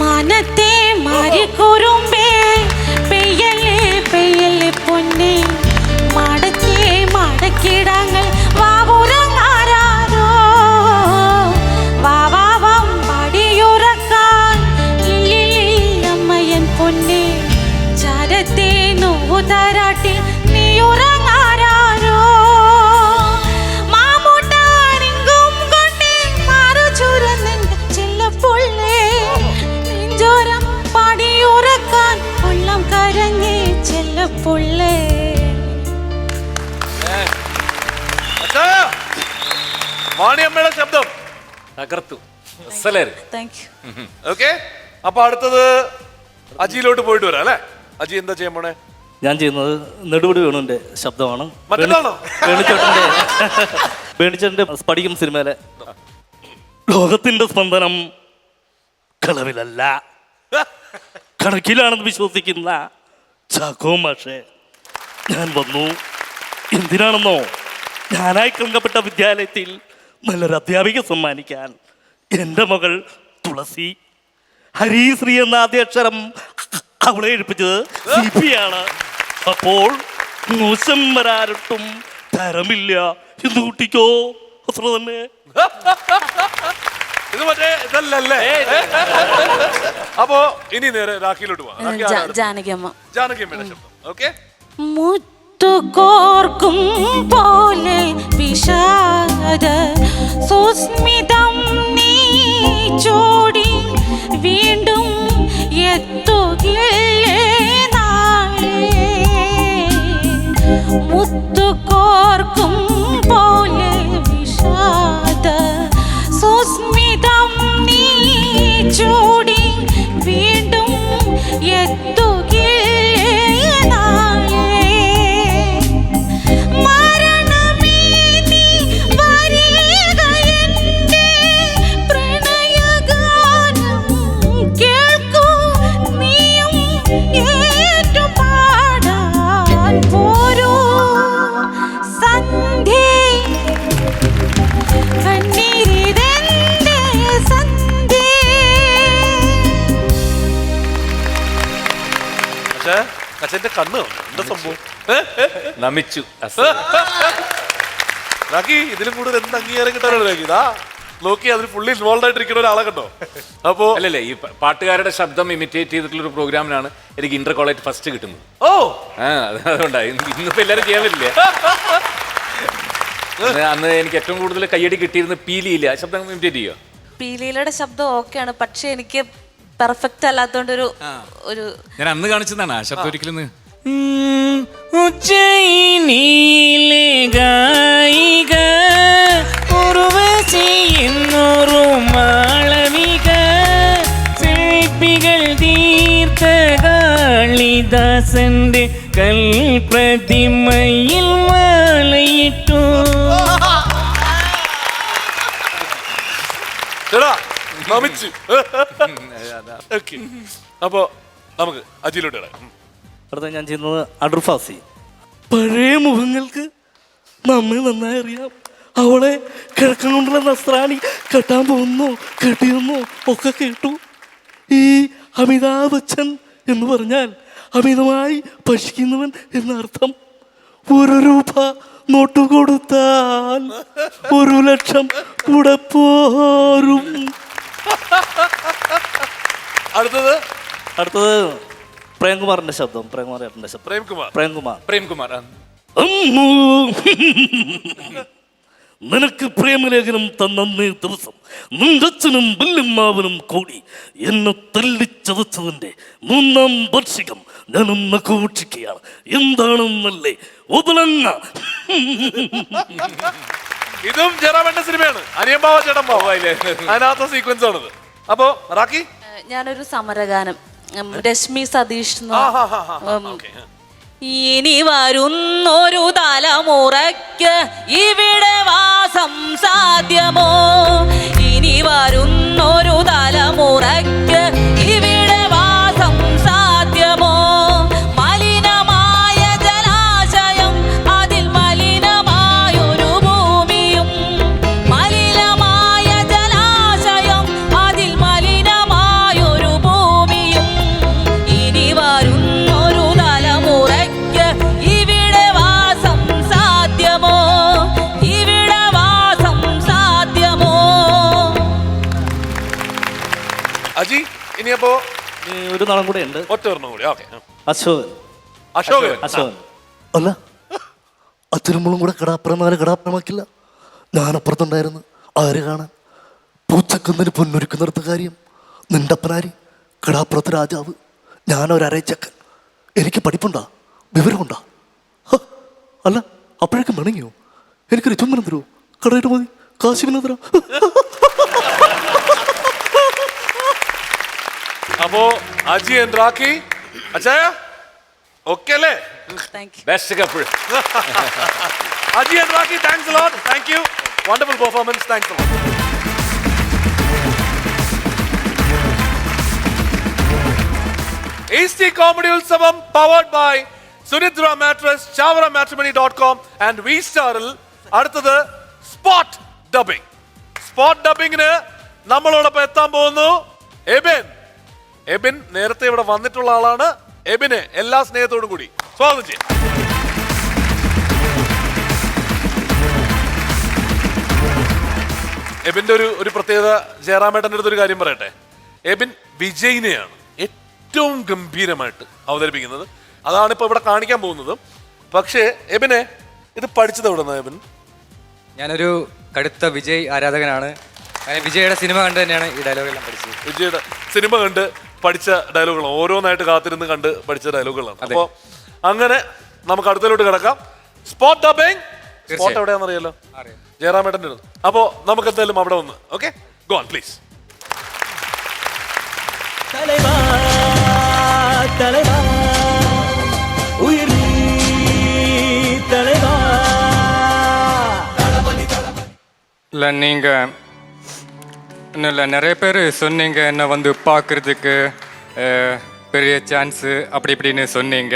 മനത്തെ മാറിക്കുറുമ്പേ പെയ്യലേ പെയ്യലേ പൊന്നേ മടക്കേ മടക്കിടങ്ങൾ വാവുറങ്ങാരോ വാവാവം പടിയുറക്കാൻ ഇല്ലില്ലമ്മയൻ പൊന്നേ ചരത്തെ നോവു തരാട്ടിൽ നീ ഉറങ്ങാരോ മാമൂട്ടാനിങ്കും കൊണ്ടേ മാറു ചുരന്നെൻ്റെ ചെല്ലപ്പുള്ളേ വാണിയമ്മയുടെ ശബ്ദം തകർത്തു. അസലായിരുന്നു. Thank you. ഓക്കെ, അപ്പൊ അടുത്തത് അജിയിലോട്ട് പോയിട്ട് വരാം അല്ലേ? അജി എന്താ ചെയ്യാൻ പോണേ? ഞാൻ ചെയ്യുന്നത് നെടുപടി വേണുവിന്റെ ശബ്ദമാണ്. മറ്റേതാണോ? വേണിച്ചേട്ടന്റെ സ്പടികം സിനിമയിലെ ലോകത്തിന്റെ സ്പന്ദനം കളവിലല്ല കണക്കിലാണെന്ന് വിശ്വസിക്കുന്ന ചാക്കോ മാഷെ, ഞാൻ വന്നു. എന്തിനാണെന്നോ, ഞാനായി കളങ്കപ്പെട്ട വിദ്യാലയത്തിൽ നല്ലൊരു അധ്യാപിക സമ്മാനിക്കാൻ. എൻ്റെ മകൾ തുളസി, ഹരിശ്രീ എന്ന ആദ്യ അക്ഷരം അവളെ എഴുപ്പിച്ചത് CP ആണ്. അപ്പോൾ മോശം വരാരട്ടും തരമില്ല എന്ന് കൂട്ടിക്കോ. അത്ര തന്നെ. ഇത് മറ്റേ ഇതല്ലേ? അപ്പോ ഇനി നേരെ രാഖിയിലോട്ട് പോവാം. ജാനകിയമ്മ. ജാനകിയമ്മയുടെ ശബ്ദം. ഓക്കെ, മുത്തുകോർക്കും പോലെ വിഷാദ സുസ്മിതം നീ ചോടി വീണ്ടും എത്തുകില്ലേ നാളെ. മുത്തുകോർക്കും പോലെ വിഷാദ സുസ്മിതം നീ ചോടി വീണ്ടും എത്തുകില്ലേ നാളെ. മരണമേ നീ വരിക എൻ്റെ പ്രണയഗാനം കേൾക്കൂ, നീയും ഏറ്റുപാടാൻ പോരൂ. സന്ധ്യേ കണ്ണീരിതെന്റെ സന്ധ്യേ. അച്ഛന്റെ കണ്ണ് എന്താ സംഭവം? നമിച്ചു. രാഖി, ഇതിലും കൂടുതൽ എന്ത് അംഗീകാരം കിട്ടാനാണ് രാഖി? ഇതാ നോക്കി, അതിൽ ഫുള്ളി ഇൻവോൾവ് ആയിട്ടിരിക്കുന്ന ഒരാളെ കണ്ടോ? അപ്പോ അല്ലല്ലേ, ഈ പാട്ടുകാരുടെ ശബ്ദം ഇമിറ്റേറ്റ് ചെയ്തിട്ടുള്ള ഒരു പ്രോഗ്രാമിനാണ് എനിക്ക് ഇന്റർ കോളേജ് ഫസ്റ്റ് കിട്ടുന്നത്. ഓ അതുകൊണ്ടാണ് ഇന്നിപ്പോ എല്ലാരും ചെയ്യാൻ പറ്റില്ല. അന്ന് എനിക്ക് ഏറ്റവും കൂടുതൽ കയ്യടി കിട്ടിയിരുന്നത് പീലിയില്ല. ശബ്ദം ഇമിറ്റേറ്റ് ചെയ്യുക. പീലിയിലയുടെ ശബ്ദം ഓക്കെയാണ്, പക്ഷെ എനിക്ക് പെർഫെക്റ്റ് അല്ലാത്തോണ്ടൊരു ഒരു ഞാൻ അന്ന് കാണിച്ചതാണ് ആ ശബ്ദം ഒരിക്കലും. ഉജ്ജയിനിയിലെ ഗായിക ഉർവശി എന്നൊരു മാളവിക, ശില്പികൾ തീർത്ത കാളിദാസന്റെ കൽപ്രതിമയിൽ മാലയിട്ടു. നമിച്ചു. അപ്പോ നമുക്ക് അജിയിലോട്ട് ഇടാം. അടുത്ത ഞാൻ ചെയ്യുന്നത് അഡ്രുഫാസി. പഴയ മുഖങ്ങൾക്ക് നമ്മെ നന്നായി അറിയാം. അവളെ കിഴക്കൻ കൊണ്ടുള്ള നസ്രാണി കെട്ടാൻ പോകുന്നോ കെട്ടിയെന്നോ ഒക്കെ കേട്ടു. ഈ അമിതാഭ് ബച്ചൻ എന്ന് പറഞ്ഞാൽ അമിതമായി ഭക്ഷിക്കുന്നവൻ എന്നർത്ഥം. 1 രൂപ നോട്ട് കൊടുത്താൽ 1 ലക്ഷം കൂടെ പോരും. അടുത്തത് പ്രേംകുമാറിന്റെ ശബ്ദം. പ്രേംകുമാറിന്റെ ശബ്ദം. പ്രേംകുമാർ. നിനക്ക് പ്രേമലേഖനം തന്നേ ദിവസം നിന്തച്ഛനും വല്യമ്മാവനും കൂടി എന്നെ തല്ലിച്ചതച്ചതിന്റെ 3-ാം വാർഷികം ഞാനൊന്ന് ആഘോഷിക്കുകയാണ്. എന്താണെന്നല്ലേ ഒതുലങ്ങ. ഇതും ജറാബന്റെ സിനിമയാണ്. അനിയമ്പാവ ചേട്ടമ്പാവ അതിനകത്ത സീക്വൻസ് ആണത്. അപ്പോ റാക്കി, ഞാനൊരു സമരഗാനം രശ്മി സതീഷ്. ഇനി വരുന്നൊരു തലമുറയ്ക്ക് ഇവിടെ വാസം സാധ്യമോ? ഇനി വരുന്നൊരു തലമുറയ്ക്ക് ഇവിടെ വാസം സാധ്യമോ? മലിനമായ ജലാശയം, അതിൽ മലിനമായൊരു ഭൂമിയും. മലിനമായ ജലാശയം, അതിൽ മലിനമായൊരു ഭൂമിയും. ഇനി വരുന്നൊരു തലമുറയ്ക്ക് ഇവിടെ വാസം സാധ്യമോ? ഇവിടെ വാസം സാധ്യമോ? അജി, ഇനിയപ്പോ ഒരു നാളും കൂടെ ഉണ്ട്. ഒറ്റ ഒരെണ്ണം കൂടി. ഓക്കെ, അശോകൻ. അല്ല, അച്ഛനും മോളും കൂടെ കടാപ്രമാക്കില്ല. ഞാനപ്പുറത്തുണ്ടായിരുന്നു. ആര് കാണാൻ? പൂച്ചക്കന്നിന് പൊന്നൊരുക്കുന്നിടത്ത കാര്യം. നിണ്ടപ്പനാരി കടാപ്പുറത്ത് രാജാവ്, ഞാനൊരരച്ചക്കൻ. എനിക്ക് പഠിപ്പുണ്ടാ, വിവരമുണ്ടാ? അല്ല, അപ്പോഴേക്കും വേണമെങ്കിയോ എനിക്കൊരു ചുമ്മനം തരുമോ? കടയിട്ട് മതി, കാശ് പിന്നെ തരാം. അപ്പോ അജി ആൻഡ് റാക്കി അച്ചായ ഓക്കെ അല്ലേ? Best couple. Aji and Raki, thanks a lot. Thank you. Wonderful performance. Thanks a lot. AC Comedy Utsavam powered by Sunidra Mattress, ChavaraMatrimony.com and VStaril. അടുത്തത് സ്പോട്ട് ഡബിംഗ്. സ്പോട്ട് ഡബിങ്ങിന് നമ്മളോടൊപ്പം എത്താൻ പോകുന്നു എബിൻ. എബിൻ നേരത്തെ ഇവിടെ വന്നിട്ടുള്ള ആളാണ്. എബിനെ എല്ലാ സ്നേഹത്തോടും കൂടി സ്വാഗതം ചെയ്യാം. എബിന്റെ ഒരു പ്രത്യേകത, ജയറാമേട്ടൻ്റെ അടുത്തൊരു കാര്യം പറയട്ടെ. എബിൻ വിജയിനെയാണ് ഏറ്റവും ഗംഭീരമായിട്ട് അവതരിപ്പിക്കുന്നത്. അതാണ് ഇപ്പോൾ ഇവിടെ കാണിക്കാൻ പോകുന്നത്. പക്ഷേ എബിനെ ഇത് പഠിച്ചത് എവിടെ നിന്നാണ് എബിൻ? ഞാനൊരു കടുത്ത വിജയ് ആരാധകനാണ്. വിജയുടെ സിനിമ കണ്ട് തന്നെയാണ് ഈ ഡയലോഗെല്ലാം പഠിച്ചത്. വിജയുടെ സിനിമ കണ്ട് പഠിച്ച ഡയലോഗുകളാണ്, ഓരോന്നായിട്ട് കാത്തിരുന്ന് കണ്ട് പഠിച്ച ഡയലോഗുകളാണ്. അപ്പോൾ അങ്ങനെ നമുക്ക് അടുത്തലോട്ട് കിടക്കാം. Spot dubbing. സ്പോട്ട് എവിടെയാണെന്നറിയാലോ, ജയറാമേട്ടൻ്റെ അടുത്ത്. അപ്പോൾ നമുക്ക് എന്തായാലും അവിടെ വന്ന് ഓക്കെ ഗോ ഓൺ പ്ലീസ്. இல்லை நீங்கள் இன்னும் இல்லை, நிறைய பேர் சொன்னீங்க என்னை வந்து பார்க்குறதுக்கு பெரிய சான்ஸு அப்படி இப்படின்னு சொன்னீங்க.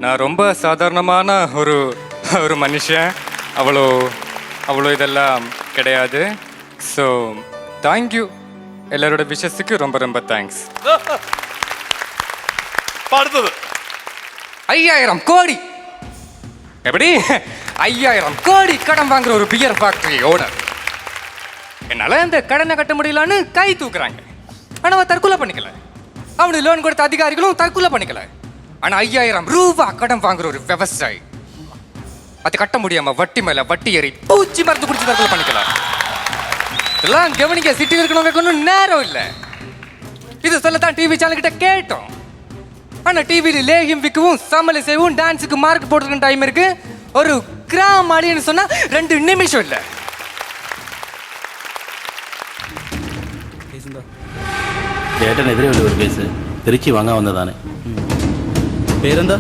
நான் ரொம்ப சாதாரணமான ஒரு மனுஷன், அவ்வளோ இதெல்லாம் கிடையாது. ஸோ தேங்க்யூ, எல்லாரோட விஷஸுக்கு ரொம்ப ரொம்ப தேங்க்ஸ். அடுத்தது 5000 கோடி. எப்படி 5000 கோடி கடன் வாங்குற ஒரு பியர் ஃபேக்டரி ஓனர். என்னால் அந்த கடனை கட்ட முடியலன்னு கை தூக்குறாங்க. ஆனால் அவன் தற்கொலை பண்ணிக்கல. அவனுக்கு லோன் கொடுத்த அதிகாரிகளும் தற்கொலை பண்ணிக்கல. ஆனால் 5000 ரூபா கடன் வாங்குற ஒரு விவசாயி அது கட்ட முடியாம வட்டி மேல வட்டி ஏறி பூச்சி மருந்து குடிச்சு தற்கொலை பண்ணிக்கல. இதெல்லாம் கவனிக்க சிட்டியில் இருக்கிறவங்களுக்கு ஒன்றும் நேரம் இல்லை. இது சொல்லத்தான் டிவி சேனல் கிட்ட கேட்டோம். ஆனால் டிவியில் லேகியம் விற்கவும் சமையல் செய்யவும் டான்ஸுக்கு மார்க் போட்டுருக்க டைம் இருக்கு. ஒரு கிராம் அடின்னு சொன்னா 2 நிமிஷம் இல்லை. ചേട്ടനെതിരെ ഒരു കേസ് തിരിച്ചു വാങ്ങാൻ വന്നതാണ്. പേരെന്താ?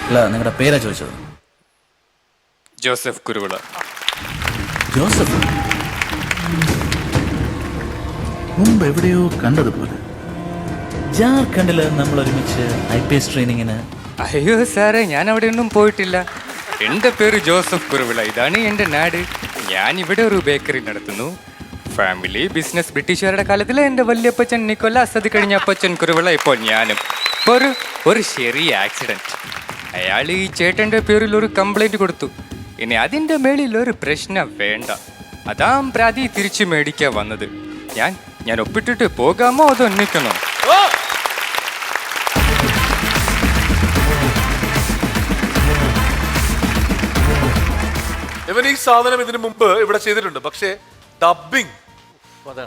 അല്ല, നിങ്ങളുടെ പേരാ ചോദിച്ചത്. ജോസഫ് കുരുവിള. ജോസഫ് മുമ്പ് എവിടെയോ കണ്ടതുപോലെ. ജാർഖണ്ഡില് നമ്മൾ ഒരുമിച്ച് IPS ട്രെയിനിങ്ങിന്. അയ്യോ സാറേ, ഞാൻ അവിടെ ഒന്നും പോയിട്ടില്ല. എൻ്റെ പേര് ജോസഫ് കുരുവിള, ഇതാണ് എൻ്റെ നാട്. ഞാൻ ഇവിടെ ഒരു ബേക്കറി നടത്തുന്നു. ഫാമിലി ബിസിനസ് ബ്രിട്ടീഷുകാരുടെ കാലത്തിൽ എൻ്റെ വല്യപ്പച്ചൻ നിക്കോലാസ്, അത് കഴിഞ്ഞ അപ്പച്ചൻ കുരുവിള, ഇപ്പോൾ ഞാനും. ഇപ്പോൾ ഒരു ചെറിയ ആക്സിഡൻറ്റ്. അയാൾ ഈ ചേട്ടൻ്റെ പേരിൽ ഒരു കംപ്ലൈൻറ്റ് കൊടുത്തു. ഇനി അതിൻ്റെ മേളിൽ ഒരു പ്രശ്നം വേണ്ട, അതാം പ്രാതി തിരിച്ചു മേടിക്കാൻ വന്നത്. ഞാൻ ഒപ്പിട്ടിട്ട് പോകാമോ അതോ നിൽക്കണോ? ഇവൻ ഈ സാധനം ഇതിനു മുമ്പ് ഇവിടെ ചെയ്തിട്ടുണ്ട്. പക്ഷേ ഡബിങ്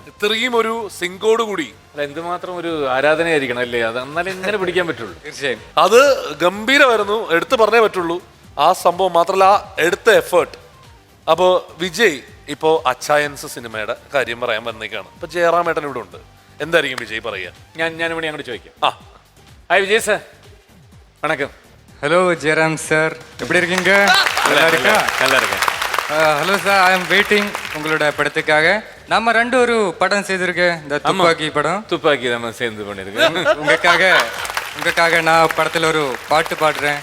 ഇത്രയും ഒരു സിങ്കോട് കൂടി എന്തുമാത്രം ഒരു ആരാധനയായിരിക്കണം അല്ലേ, അത് എന്നാലും ഇങ്ങനെ പിടിക്കാൻ പറ്റുള്ളൂ. തീർച്ചയായും അത് ഗംഭീരമായിരുന്നു, എടുത്തു പറഞ്ഞേ പറ്റുള്ളൂ. ആ സംഭവം മാത്രമല്ല, എടുത്ത എഫേർട്ട്. അപ്പോൾ വിജയ് ഇപ്പോൾ അച്ചായൻസ് സിനിമയുടെ കാര്യം പറയാൻ വന്നേക്കാണ്. ഇപ്പൊ ജയറാമേട്ടൻ ഇവിടെ ഉണ്ട്. എന്തായിരിക്കും വിജയ് പറയുക? ഞാനിവിടെ അങ്ങോട്ട് ചോദിക്കാം. ഹായ് വിജയ് സാർ, വണക്കം. ஹலோ ஜெயராம் சார், எப்படி இருக்கீங்க? நல்லா இருக்கா? நல்லா இருக்கேன். Hello sir, I am waiting உங்களோட படத்துக்காக. நம்ம 2 ஒரு படம் செய்திருக்கேன், இந்த துப்பாக்கி படம். துப்பாக்கி நம்ம சேர்ந்து பண்ணிருக்கேன். உங்களுக்காக நான் படத்தில் ஒரு பாட்டு பாடுறேன்.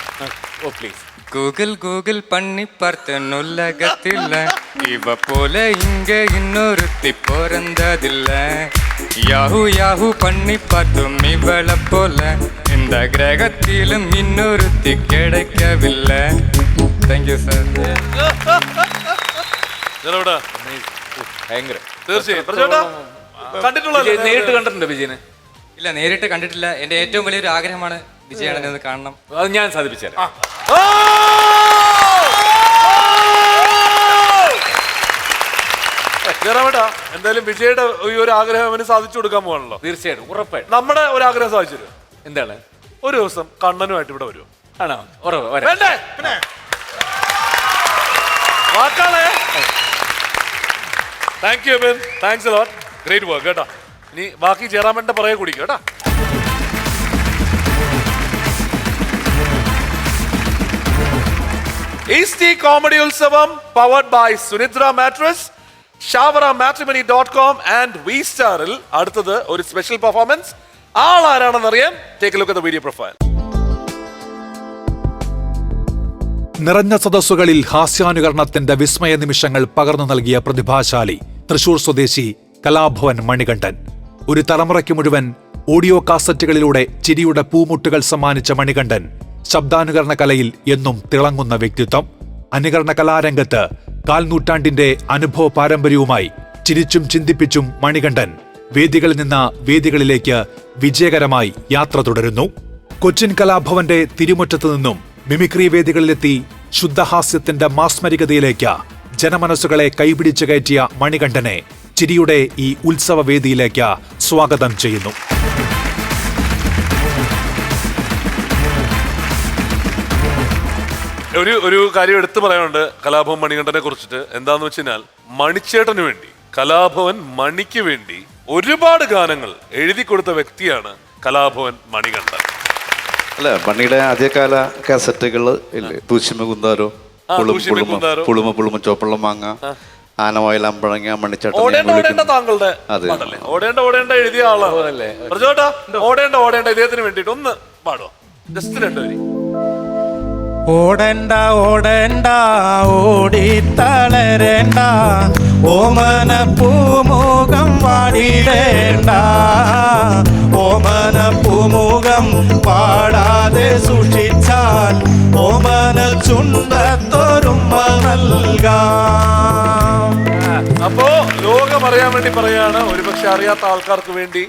ஓ ப்ளீஸ். கூகுள் கூகுள் பண்ணி பார்த்தேன் உலகத்தில், இவ போல இங்க இன்னொருத்தி பிறந்ததில்ல. யாஹூ யாஹூ பண்ணி பார்த்தோம் இவளை போல, இந்த கிரகத்திலும் இன்னொருத்தி கிடைக்கவில்லை. Thank you sir. ഭയങ്കര നേരിട്ട് കണ്ടിട്ടുണ്ടോ വിജയനെ? ഇല്ല, നേരിട്ട് കണ്ടിട്ടില്ല. എൻ്റെ ഏറ്റവും വലിയൊരു ആഗ്രഹമാണ് വിജയനെ ഒന്ന് കാണണം. അത് ഞാൻ സാധിപ്പിച്ചേരാം. എന്തായാലും വിജയുടെ ഈ ഒരു ആഗ്രഹം അവന് സാധിച്ചു കൊടുക്കാൻ പോകാണല്ലോ. തീർച്ചയായിട്ടും, ഉറപ്പായിട്ടും. നമ്മുടെ ഒരു ആഗ്രഹം സാധിച്ചു തരും. എന്താണ്? ഒരു ദിവസം കണ്ണനുമായിട്ട് ഇവിടെ വരുമോ? ആണോ? ഉറപ്പ്. വേണ്ടേ? പിന്നെ വാക്കാളെ thank you Abin, thanks a lot, great work കേട്ടോ. ഇനി ബാക്കി ജയറാമന്റെ പുറകെ കുടിക്കും കേട്ടോ. Eastea comedy Utsavam powered by Sunidra mattress, ShavaraMatrimony.com and V സ്റ്റാറിൽ അടുത്തത് ഒരു സ്പെഷ്യൽ പെർഫോമൻസ്. ആളാരാണെന്നറിയാൻ take a look at the video profile. നിറഞ്ഞ സദസ്സുകളിൽ ഹാസ്യാനുകരണത്തിന്റെ വിസ്മയ നിമിഷങ്ങൾ പകർന്നു നൽകിയ പ്രതിഭാശാലി തൃശൂർ സ്വദേശി കലാഭവൻ മണികണ്ഠൻ. ഒരു തലമുറയ്ക്ക് മുഴുവൻ ഓഡിയോ കാസറ്റുകളിലൂടെ ചിരിയുടെ പൂമുട്ടുകൾ സമ്മാനിച്ച മണികണ്ഠൻ ശബ്ദാനുകരണ കലയിൽ എന്നും തിളങ്ങുന്ന വ്യക്തിത്വം. അനുകരണ കലാരംഗത്ത് കാൽനൂറ്റാണ്ടിന്റെ അനുഭവ പാരമ്പര്യവുമായി ചിരിച്ചും ചിന്തിപ്പിച്ചും മണികണ്ഠൻ വേദികളിൽ നിന്ന് വേദികളിലേക്ക് വിജയകരമായി യാത്ര തുടരുന്നു. കൊച്ചിൻ കലാഭവന്റെ തിരുമുറ്റത്തു നിന്നും മിമിക്രി വേദികളിലെത്തി ശുദ്ധഹാസ്യത്തിന്റെ മാസ്മരികതയിലേക്ക് ജനമനസ്സുകളെ കൈപിടിച്ചു കയറ്റിയ മണികണ്ഠനെ ചിരിയുടെ ഈ ഉത്സവ വേദിയിലേക്ക് സ്വാഗതം ചെയ്യുന്നു. ഒരു കാര്യം എടുത്തു പറയാനുണ്ട് കലാഭവൻ മണികണ്ഠനെ കുറിച്ചിട്ട്. എന്താന്ന് വെച്ച് കഴിഞ്ഞാൽ മണിച്ചേട്ടന് വേണ്ടി, കലാഭവൻ മണിക്ക് വേണ്ടി ഒരുപാട് ഗാനങ്ങൾ എഴുതി കൊടുത്ത വ്യക്തിയാണ് കലാഭവൻ മണികണ്ഠൻ. അല്ല, മണിയുടെ ആദ്യകാല കാസറ്റുകൾ ഇല്ലേ, തൂശിമ കുന്താരോ, പുളുമ പുളുമ ചോപ്പള്ള മാങ്ങ, ആനവായിൽ അമ്പഴങ്ങ, മണിച്ചേട്ടൻ, താങ്കളുടെ ഓടേണ്ട എഴുതിയ ആളാണ്. ഓടേണ്ട ഇദ്ദേഹത്തിന് വേണ്ടിട്ട് ഒന്ന് പാടോ, ജസ്റ്റ് രണ്ടുപേരി. ഓടണ്ട ഓടണ്ട ഓടി തളരണ്ട, ഓമന പൂമുഖം വാടിടേണ്ട, ഓമന പൂമുഖം പാടാതെ സൂക്ഷിച്ചാൽ ഓമന ചുണ്ടത്തൊരുമ നൽകാം. അപ്പോ ലോകം അറിയാൻ വേണ്ടി പറയാണ്, ഒരുപക്ഷെ അറിയാത്ത ആൾക്കാർക്ക് വേണ്ടി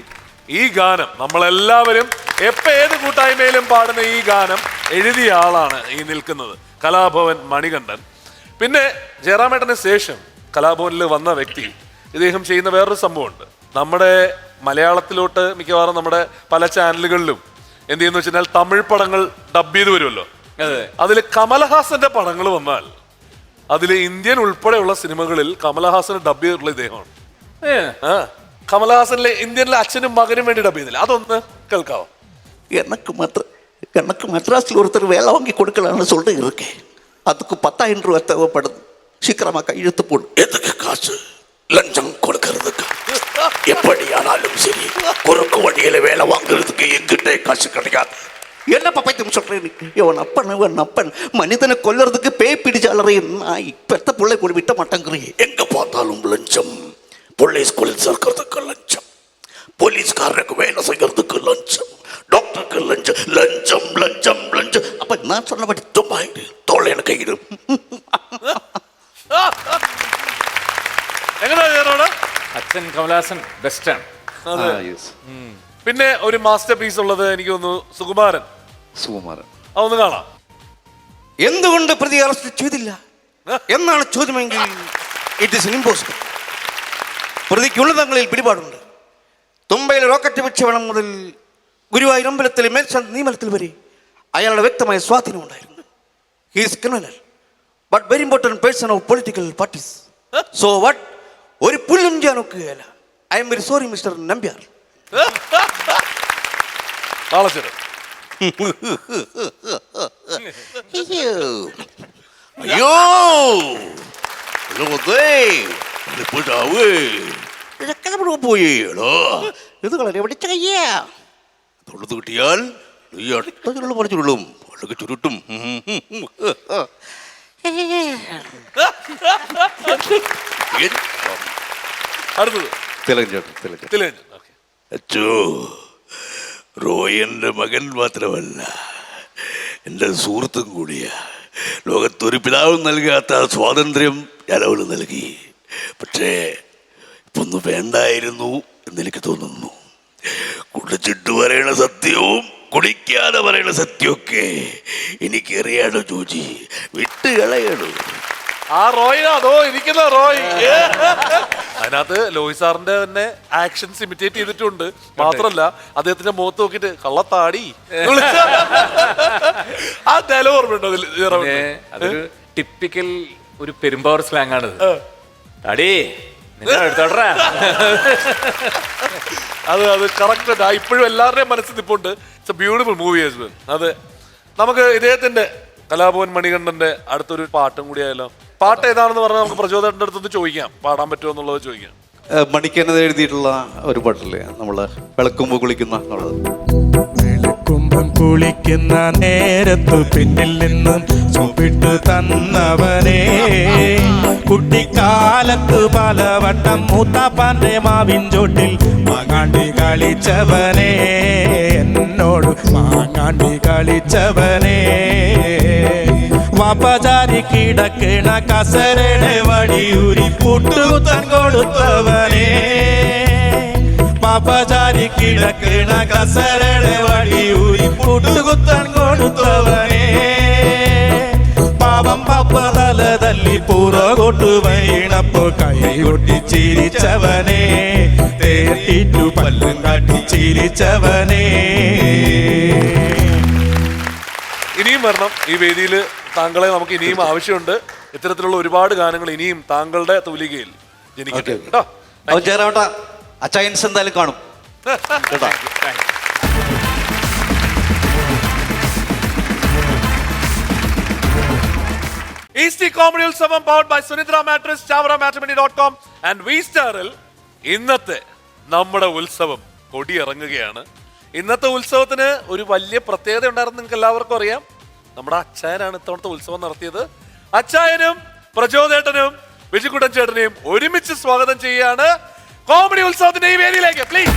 ഈ ഗാനം നമ്മളെല്ലാവരും ഏത് കൂട്ടായ്മയിലും പാടുന്ന ഈ ഗാനം എഴുതിയ ആളാണ് ഈ നിൽക്കുന്നത്, കലാഭവൻ മണികണ്ഠൻ. പിന്നെ ജയറാമേട്ടന് ശേഷം കലാഭവനിൽ വന്ന വ്യക്തി ഇദ്ദേഹം ചെയ്യുന്ന വേറൊരു സംഭവമുണ്ട്. നമ്മുടെ മലയാളത്തിലോട്ട് മിക്കവാറും നമ്മുടെ പല ചാനലുകളിലും എന്ത് ചെയ്യുന്ന വെച്ചാൽ തമിഴ് പടങ്ങൾ ഡബ് ചെയ്ത് വരുമല്ലോ. അതിൽ കമലഹാസന്റെ പടങ്ങൾ വന്നാൽ അതിൽ ഇന്ത്യൻ ഉൾപ്പെടെയുള്ള സിനിമകളിൽ കമലഹാസന് ഡബ് ചെയ്തിട്ടുള്ള ഇദ്ദേഹമാണ്. കമലഹാസനിലെ ഇന്ത്യനിലെ അച്ഛനും മകനും വേണ്ടി ഡബ് ചെയ്തില്ല, അതൊന്ന് കേൾക്കാവോ? எனக்கு மெட்ராஸில் ஒருத்தர் வேலை வாங்கி கொடுக்கலான்னு சொல்லிட்டு இருக்கேன். அதுக்கு 10,000 ரூபா தேவைப்படுது. சீக்கிரமா கையெழுத்து போடு. எதுக்கு காசு? லஞ்சம் கொடுக்கறதுக்கு. எப்படியானாலும் சரி, குறுக்கு வழியில வேலை வாங்குறதுக்கு எங்கிட்ட காசு கிடையாது. என்ன பைத்தியம் சொல்றேன்? இவன் அப்பன் மனிதனை கொல்றதுக்கு பேய் பிடிச்சாலறே நாய் பெத்த பிள்ளை கூட விட்ட மாட்டேங்கிறீங்க. எங்க பார்த்தாலும் லஞ்சம். பிள்ளை ஸ்கூலில் சேர்க்கறதுக்கு லஞ்சம், போலீஸ்காரனுக்கு வேலை செய்யறதுக்கு லஞ்சம், டாக்டருக்கு லஞ்சம், லஞ்சம் லஞ்சம் லஞ்சம். அப்ப நான் சொன்னபடி தும்பாயிடு, தோல் எனக்கு கையிடு. അച്ഛൻ കമലഹാസൻ ബെസ്റ്റാണ്. പിന്നെ ഒരു മാസ്റ്റർ പീസ് ഉള്ളത് എനിക്ക് തോന്നുന്നു സുകുമാരൻ. അതൊന്ന് കാണാം. എന്തുകൊണ്ട് പ്രതി അറസ്റ്റ് ചെയ്തില്ല എന്നാണ് ചോദ്യമെങ്കിൽ ഇറ്റ് ഇസ് ഇമ്പോസിബിൾ. പ്രതിക്ക് ഉന്നതങ്ങളിൽ പിടിപാടുണ്ട്. തുമ്പയിൽ റോക്കറ്റ് വിക്ഷേപണം മുതൽ ഗുരുവായൂർ അമ്പലത്തിലെ മേൽശാന്തി നിയമനത്തിൽ വരെ അയാളുടെ വ്യക്തമായ സ്വാധീനം ഉണ്ടായിരുന്നു. He is criminal but very important person of political parties. So what? ഒരു പുല്ലും ചെയ്യാൻ ഒക്കുകയല്ല. I am very sorry mister Nambiar. അയ്യോ പോയേടോ, ഇത് കളരെ പിടിച്ച കയ്യാ. തൊഴുത് കിട്ടിയാൽ ഈ അടുത്ത ചുരുള പറഞ്ഞുള്ളും അതൊക്കെ ചുരുട്ടും. അച്ചോ, റോയന്റെ മകൻ മാത്രമല്ല, എൻ്റെ സുഹൃത്തും കൂടിയാ. ലോകത്തൊരു പിതാവും നൽകാത്ത സ്വാതന്ത്ര്യം ഞാൻ അവന് നൽകി. പക്ഷേ ഇപ്പൊന്നും വേണ്ടായിരുന്നു എന്നെനിക്ക് തോന്നുന്നു. കുടിച്ചിട്ട് പറയണ സത്യവും കുടിക്കാതെ പറയണ സത്യമൊക്കെ എനിക്കറിയാടോ ജോജി, വിട്ട് കളയണോ. ആ റോയ് അതോ ഇരിക്കുന്ന റോയ്. അതിനകത്ത് ലോയ് സാറിന്റെ തന്നെ ആക്ഷൻസ് ഇമിറ്റേറ്റ് ചെയ്തിട്ടുണ്ട്. മാത്രല്ല അദ്ദേഹത്തിന്റെ മുഖത്ത് നോക്കിയിട്ട് കള്ളത്താടി ആ ഡയലോഗ് ഓർമ്മയുണ്ടോ? അതൊരു ടിപ്പിക്കൽ ഒരു പെരുമ്പാവൂർ സ്ലാങ് ആണ്. താടി അത് കറക്റ്റ് ഇപ്പോഴും എല്ലാവരുടെയും മനസ്സിൽ നിൽപ്പുണ്ട്. It's A beautiful movie as well. അത് നമുക്ക് ഇദ്ദേഹത്തിന്റെ കലാഭവൻ മണികണ്ഠന്റെ അടുത്തൊരു പാട്ടും കൂടി ആയാലോ? പാട്ട് ഏതാണെന്ന് പറഞ്ഞാൽ നമുക്ക് പ്രചോദനത്തിന്റെ അടുത്ത് ചോദിക്കാം, പാടാൻ പറ്റുമോ എന്നുള്ളത് ചോദിക്കാം. മണിക്കണ്ണത് എഴുതിയിട്ടുള്ള ഒരു പാട്ടില്ലേ, നമ്മള് വിളക്കുമ്പോ കുളിക്കുന്ന എന്നുള്ളത്. വിളക്കുമ്പം കുളിക്കുന്ന നേരത്തു പിന്നിൽ നിന്നും ചുപ്പിട്ട് തന്നവനെ, കുട്ടിക്കാലത്ത് പലവട്ടം മൂത്താപ്പാന്റെ മാവിൻ ചോട്ടിൽ മാങ്ങാണ്ടി കളിച്ചവനെ, എന്നോട് മാങ്ങാണ്ടി കളിച്ചവനെ, വാപ്പചാരി കിടക്കണ കസരയുടെ വടിയൂരി പുട്ടുകുത്താൻ കൊടുത്തവനെ, പാപ്പചാരി കിടക്കണ കസരയുടെ വടിയൂരി പുട്ടുകുത്താൻ കൊടുത്തവനെ, പാവം പപ്പ തല തല്ലി പുറകോട്ട് വീണപ്പോ കൈകൊട്ടി ചിരിച്ചവനെ, തേട്ടിട്ടു പല്ലും കാട്ടി ചിരിച്ചവനെ. ഇനിയും വരണം ഈ വേദിയിൽ, താങ്കളെ നമുക്ക് ഇനിയും ആവശ്യമുണ്ട്. ഇത്തരത്തിലുള്ള ഒരുപാട് ഗാനങ്ങൾ ഇനിയും താങ്കളുടെ തൂലികയിൽ ജനിക്കട്ടെ കേട്ടോ. ചേരാവട്ടാ, അച്ചയൻസ് എന്തായാലും കാണും കേട്ടോ. Eastea comedy Utsavam powered by Sunidra mattress, ChavaraMatrimony.com and വീസ്റ്റാറിൽ ഇന്നത്തെ നമ്മുടെ ഉത്സവം കൊടിയിറങ്ങുകയാണ്. ഇന്നത്തെ ഉത്സവത്തിന് ഒരു വലിയ പ്രത്യേകത ഉണ്ടായിരുന്നു, നിങ്ങൾക്ക് എല്ലാവർക്കും അറിയാം. നമ്മുടെ അച്ചായനാണ് ഇത്തവണത്തെ ഉത്സവം നടത്തിയത്. അച്ചായനും പ്രചോദേട്ടനും വിജിക്കുട്ടൻ ചേട്ടനെയും ഒരുമിച്ച് സ്വാഗതം ചെയ്യുകയാണ് കോമഡി ഉത്സവത്തിന്റെ ഈ വേദിയിലേക്ക്. പ്ലീസ്.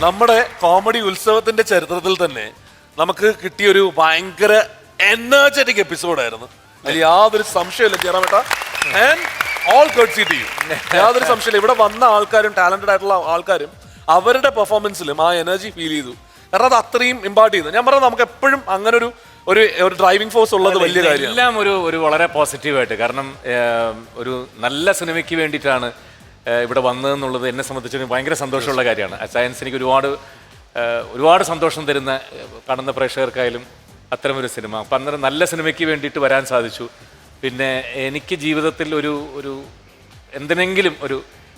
നമ്മുടെ കോമഡി ഉത്സവത്തിന്റെ ചരിത്രത്തിൽ തന്നെ നമുക്ക് കിട്ടിയൊരു ഭയങ്കര എനർജറ്റിക് എപ്പിസോഡായിരുന്നു. അതിൽ യാതൊരു സംശയമില്ല ചേരാമേട്ട. And all good see to you. യാതൊരു സംശയമില്ല, ഇവിടെ വന്ന ആൾക്കാരും ടാലന്റഡ് ആയിട്ടുള്ള ആൾക്കാരും അവരുടെ പെർഫോമൻസിലും ആ എനർജി ഫീൽ ചെയ്തു. കാരണം അത് അത്രയും ഇമ്പാർട്ട് ചെയ്തു. ഞാൻ പറഞ്ഞത് നമുക്ക് എപ്പോഴും അങ്ങനെ ഒരു ഡ്രൈവിംഗ് ഫോഴ്സ് ഉള്ളത് വലിയ കാര്യമാണ്. എല്ലാം ഒരു വളരെ പോസിറ്റീവായിട്ട്, കാരണം ഒരു നല്ല സിനിമയ്ക്ക് വേണ്ടിയിട്ടാണ് ഇവിടെ വന്നതെന്നുള്ളത് എന്നെ സംബന്ധിച്ച് ഭയങ്കര സന്തോഷമുള്ള കാര്യമാണ്. സയൻസ് എനിക്ക് ഒരുപാട് സന്തോഷം തരുന്ന, കാണുന്ന പ്രേക്ഷകർക്കായാലും അത്തരമൊരു സിനിമ. അപ്പം അന്നേരം നല്ല സിനിമയ്ക്ക് വേണ്ടിയിട്ട് വരാൻ സാധിച്ചു. പിന്നെ എനിക്ക് ജീവിതത്തിൽ ഒരു എന്തിനെങ്കിലും ഒരു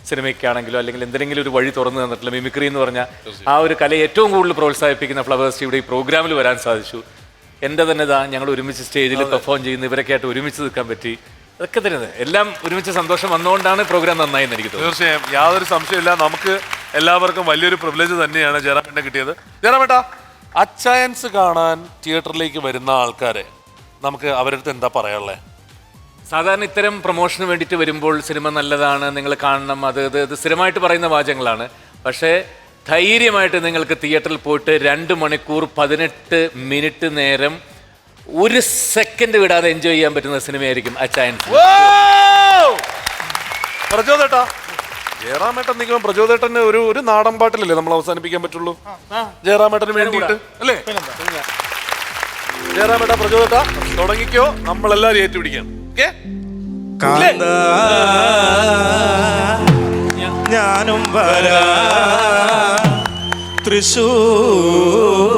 സിനിമയ്ക്കാണെങ്കിലോ അല്ലെങ്കിൽ എന്തിനെങ്കിലും ഒരു വഴി തുറന്നു തന്നിട്ടുള്ള മിമിക്രി എന്ന് പറഞ്ഞാൽ ആ ഒരു കലയെ ഏറ്റവും കൂടുതൽ പ്രോത്സാഹിപ്പിക്കുന്ന ഫ്ലവേഴ്സ് ഇവിടെ ഈ പ്രോഗ്രാമിൽ വരാൻ സാധിച്ചു. എൻ്റെ തന്നെ ഞങ്ങൾ ഒരുമിച്ച് സ്റ്റേജിൽ പെർഫോം ചെയ്യുന്ന ഇവരൊക്കെ ആയിട്ട് ഒരുമിച്ച് നിൽക്കാൻ പറ്റി. അതൊക്കെ തന്നെ എല്ലാം ഒരുമിച്ച് സന്തോഷം വന്നുകൊണ്ടാണ് പ്രോഗ്രാം നന്നായി എനിക്ക് തോന്നുന്നു. തീർച്ചയായും യാതൊരു സംശയമില്ല. നമുക്ക് എല്ലാവർക്കും വലിയൊരു പ്രിവിലേജ് തന്നെയാണ് ജയറാമേട്ടനെ കിട്ടിയത്. ജയറാമേട്ടാ, അച്ചയൻസ് കാണാൻ തിയേറ്ററിലേക്ക് വരുന്ന ആൾക്കാരെ നമുക്ക് അവരുടെ അടുത്ത് എന്താ പറയാനുള്ളത്? സാധാരണ ഇത്തരം പ്രൊമോഷന് വേണ്ടിയിട്ട് വരുമ്പോൾ സിനിമ നല്ലതാണ്, നിങ്ങൾ കാണണം, അത് സ്ഥിരമായിട്ട് പറയുന്ന വാചകങ്ങളാണ്. പക്ഷേ ധൈര്യമായിട്ട് നിങ്ങൾക്ക് തിയേറ്ററിൽ പോയിട്ട് 2 മണിക്കൂർ 18 മിനിറ്റ് നേരം ഒരു സെക്കൻഡ് വിടാതെ എൻജോയ് ചെയ്യാൻ പറ്റുന്ന സിനിമയായിരിക്കും അച്ചയൻസ്. പ്രചോദേട്ടാ, ജയറാമേട്ടൻ നിൽക്കുമ്പോൾ പ്രചോദേട്ടന് ഒരു നാടൻ പാട്ടിലല്ലേ നമ്മൾ അവസാനിപ്പിക്കാൻ പറ്റുള്ളൂ? ജയറാമേട്ടന് വേണ്ടിയിട്ട് അല്ലേ? ജയറാമേട്ട, പ്രചോദേട്ടാ തുടങ്ങിക്കോ, നമ്മളെല്ലാവരും ഏറ്റുപിടിക്കാം. ഞാനും വരാ തൃശൂർ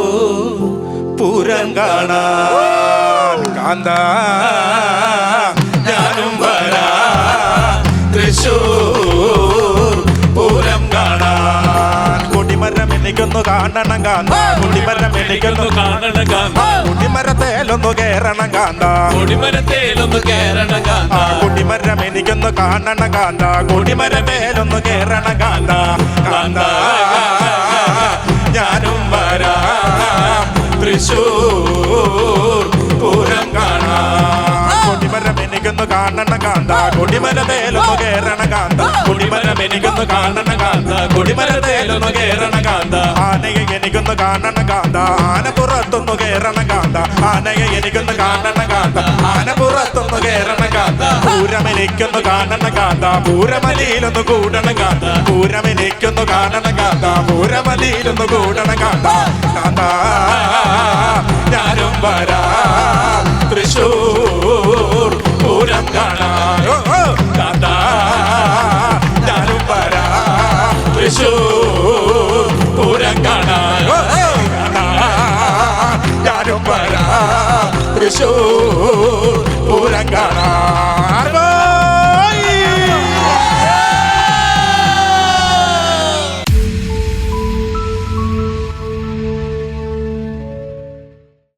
പൂരം കാണാൻ, കാന്ത ഞാനും വരാ തൃശൂർ പൂരം കാണാൻ. കൊടിമരം എനിക്കൊന്നു കാണണം കാന്ത, കൊടിമരം എനിക്കൊന്നു കാണണം കാന്ത, കൊടിമരത്തേലൊന്നു കേറണം കാന്ത, കൊടിമരത്തേലൊന്നു കേറണം കാന്ത, കൊടിമരം എനിക്കൊന്നു കാണണം കാന്ത, കൊടിമരമേലൊന്നു കേറണം കാന്ത, കാന്ത ഞാനും വരാം തൃശൂർ പൂരം കാണാൻ. കൊടിമരം എനിക്കൊന്നു കാണണം കാന്ത, കൊടിമരത്തേലൊന്നു കേറണം കാന്ത, കൊടിമരം എനിക്കൊന്നു കാണണം കാന്ത, കൊടിമരത്തേലൊന്നു കേറണം കാന്ത, ആനയെ എനിക്കൊന്നു കാണണം കാന്ത, ആനപ്പുറത്തൊന്നു കേറണം കാന്ത, ആനയെ എനിക്കൊന്നു കാണണം കാന്ത, ആനപ്പുറത്തൊന്നു കേറണം കാന്ത, പൂരം എനിക്കൊന്നു കാണണം കാന്ത, പൂരമലിയിലൊന്നു കൂടണം കാന്ത, പൂരം എനിക്കൊന്നു കാണണം കാന്ത, പൂരമലിയിലൊന്നു കൂടണം കാന്ത, കാന്ത ഞാനും വരാം തൃശൂർ പൂരം കാണാൻ, കാന്ത ഞാനും വരാം തൃശൂർ പൂരം കാണാൻ, കാന്ത ഞാനും വരാം തൃശൂർ